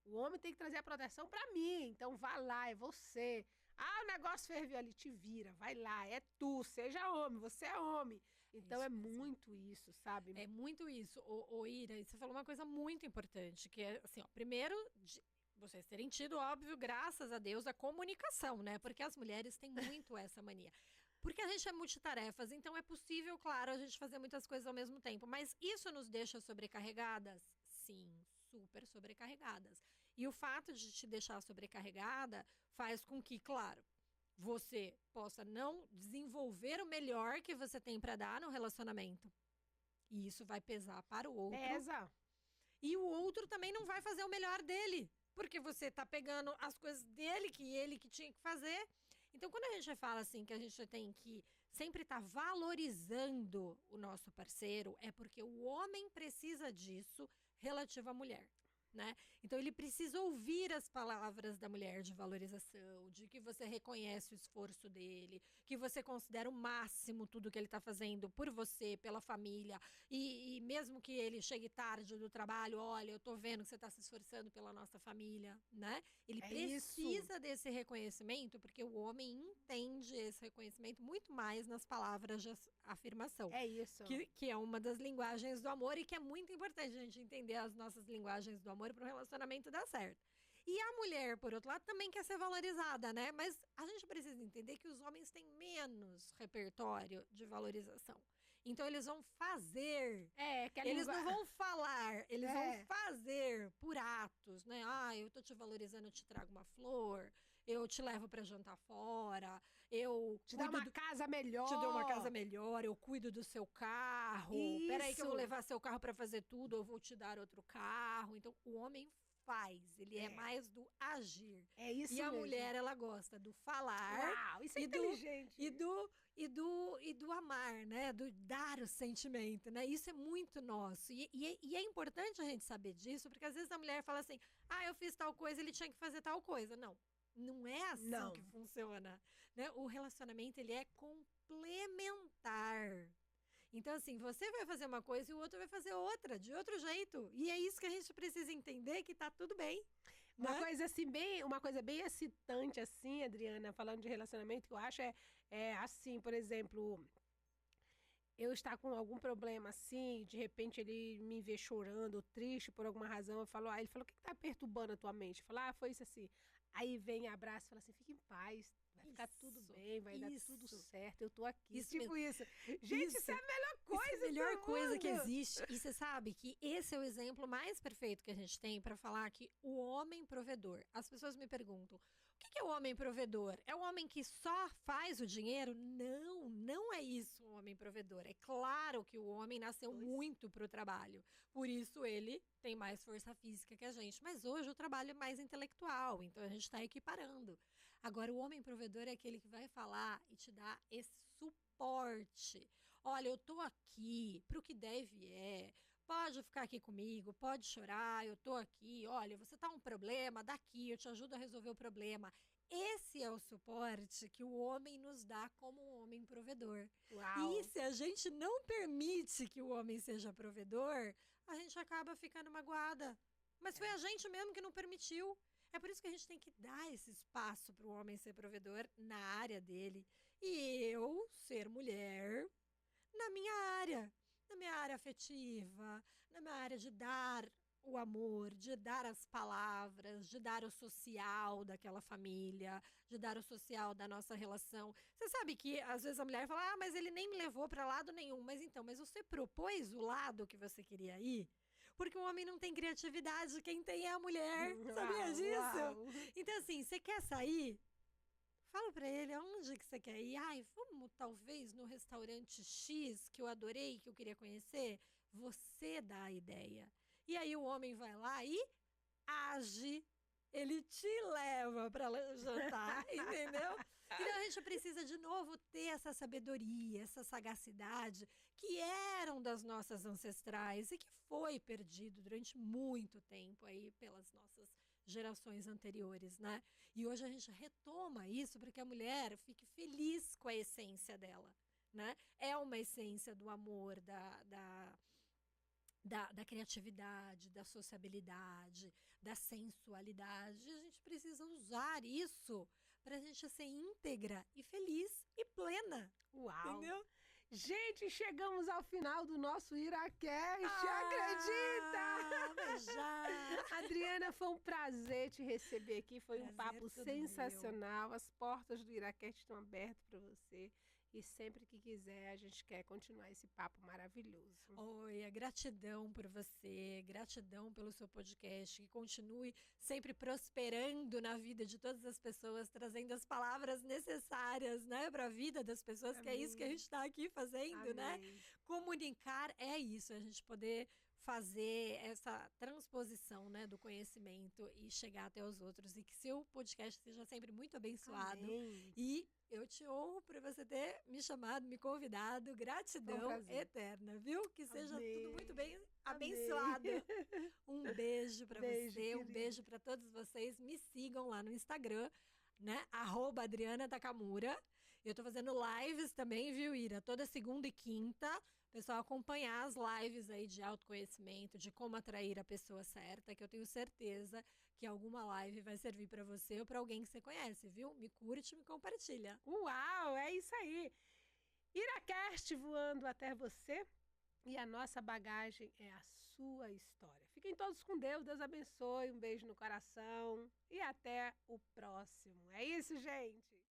O homem tem que trazer a proteção pra mim, então vá lá, é você. O negócio ferveu ali, te vira, vai lá, é tu, seja homem, você é homem. Então é muito isso, sabe? É muito isso. Ira, você falou uma coisa muito importante, que é assim, primeiro, vocês terem tido, óbvio, graças a Deus, a comunicação, né? Porque as mulheres têm muito essa mania. Porque a gente é multitarefas, então é possível, claro, a gente fazer muitas coisas ao mesmo tempo. Mas isso nos deixa sobrecarregadas? Sim, super sobrecarregadas. E o fato de te deixar sobrecarregada faz com que, claro, você possa não desenvolver o melhor que você tem para dar no relacionamento. E isso vai pesar para o outro. Pesa. E o outro também não vai fazer o melhor dele. Porque você tá pegando as coisas dele, que ele que tinha que fazer. Então, quando a gente fala assim que a gente tem que sempre estar valorizando o nosso parceiro, é porque o homem precisa disso relativo à mulher. Né? Então ele precisa ouvir as palavras da mulher de valorização, de que você reconhece o esforço dele, que você considera o máximo tudo que ele está fazendo por você, pela família, e mesmo que ele chegue tarde do trabalho, olha, eu estou vendo que você está se esforçando pela nossa família, né? Ele precisa desse reconhecimento, porque o homem entende esse reconhecimento muito mais nas palavras de afirmação. É isso. Que é uma das linguagens do amor e que é muito importante a gente entender as nossas linguagens do amor para o relacionamento dar certo. E a mulher, por outro lado, também quer ser valorizada, né? Mas a gente precisa entender que os homens têm menos repertório de valorização. Então, eles vão fazer. Eles não vão falar, eles vão fazer por atos, né? Ah, eu tô te valorizando, eu te trago uma flor, eu te levo para jantar fora, eu te dou uma casa melhor. Te dou uma casa melhor, eu cuido do seu carro. Isso. Peraí que eu vou levar seu carro para fazer tudo, eu vou te dar outro carro. Então, o homem faz, ele é mais do agir. É isso mesmo. E a mulher, ela gosta do falar. Uau, isso é inteligente. E do amar, né? Do dar o sentimento, né? Isso é muito nosso. E é importante a gente saber disso, porque às vezes a mulher fala assim, ah, eu fiz tal coisa, ele tinha que fazer tal coisa. Não é assim que funciona. Né? O relacionamento, ele é complementar. Então, assim, você vai fazer uma coisa e o outro vai fazer outra, de outro jeito. E é isso que a gente precisa entender, que tá tudo bem. Uma coisa bem excitante, assim, Adriana, falando de relacionamento, que eu acho é assim, por exemplo, eu estar com algum problema assim, de repente ele me vê chorando, triste por alguma razão, eu falo, ele falou, o que tá perturbando a tua mente? Eu falo, foi isso assim. Aí vem, abraça e fala assim, fica em paz, vai ficar tudo bem, vai dar tudo certo, eu tô aqui. Isso. Gente, isso é a melhor coisa. Isso é a melhor coisa que existe. E você sabe que esse é o exemplo mais perfeito que a gente tem para falar que o homem provedor. As pessoas me perguntam, o que é o homem provedor? É o homem que só faz o dinheiro? Não é isso o homem provedor. É claro que o homem nasceu muito para o trabalho. Por isso ele tem mais força física que a gente. Mas hoje o trabalho é mais intelectual, então a gente está equiparando. Agora, o homem provedor é aquele que vai falar e te dar esse suporte. Olha, eu tô aqui pro que deve pode ficar aqui comigo, pode chorar, eu tô aqui. Olha, você tá um problema, daqui, eu te ajudo a resolver o problema. Esse é o suporte que o homem nos dá como um homem provedor. Uau. E se a gente não permite que o homem seja provedor, a gente acaba ficando magoada. Mas foi a gente mesmo que não permitiu. É por isso que a gente tem que dar esse espaço para o homem ser provedor na área dele. E eu ser mulher na minha área afetiva, na minha área de dar o amor, de dar as palavras, de dar o social daquela família, de dar o social da nossa relação. Você sabe que às vezes a mulher fala, mas ele nem me levou para lado nenhum. Mas você propôs o lado que você queria ir? Porque o homem não tem criatividade, quem tem é a mulher. Sabia disso? Uau. Então, assim, você quer sair? Fala pra ele aonde que você quer ir. Vamos talvez no restaurante X, que eu adorei, que eu queria conhecer. Você dá a ideia. E aí o homem vai lá e age. Ele te leva pra jantar, entendeu? Então a gente precisa de novo ter essa sabedoria, essa sagacidade que eram das nossas ancestrais e que foi perdido durante muito tempo aí pelas nossas gerações anteriores, né? E hoje a gente retoma isso para que a mulher fique feliz com a essência dela, né? É uma essência do amor, da criatividade, da sociabilidade, da sensualidade. A gente precisa usar isso para a gente ser íntegra e feliz e plena. Uau! Entendeu? Gente, chegamos ao final do nosso IraCast, acredita? Já! Adriana, foi um prazer te receber aqui, foi um papo sensacional. Meu. As portas do IraCast estão abertas para você. E sempre que quiser, a gente quer continuar esse papo maravilhoso. Oi, gratidão por você, gratidão pelo seu podcast, que continue sempre prosperando na vida de todas as pessoas, trazendo as palavras necessárias, né, para a vida das pessoas, que é isso que a gente está aqui fazendo, né? Comunicar é isso, a gente poder fazer essa transposição, né, do conhecimento e chegar até os outros, e que seu podcast seja sempre muito abençoado. E eu te honro por você ter me chamado, me convidado. Gratidão eterna, viu? Que seja tudo muito bem abençoado. Um beijo para você, um beijo para todos vocês. Me sigam lá no Instagram, né? @Adriana Takamura. Eu tô fazendo lives também, viu, Ira? Toda segunda e quinta. Pessoal, acompanhar as lives aí de autoconhecimento, de como atrair a pessoa certa, que eu tenho certeza que alguma live vai servir para você ou para alguém que você conhece, viu? Me curte, me compartilha. Uau, é isso aí. IraCast voando até você, e a nossa bagagem é a sua história. Fiquem todos com Deus, Deus abençoe, um beijo no coração e até o próximo. É isso, gente.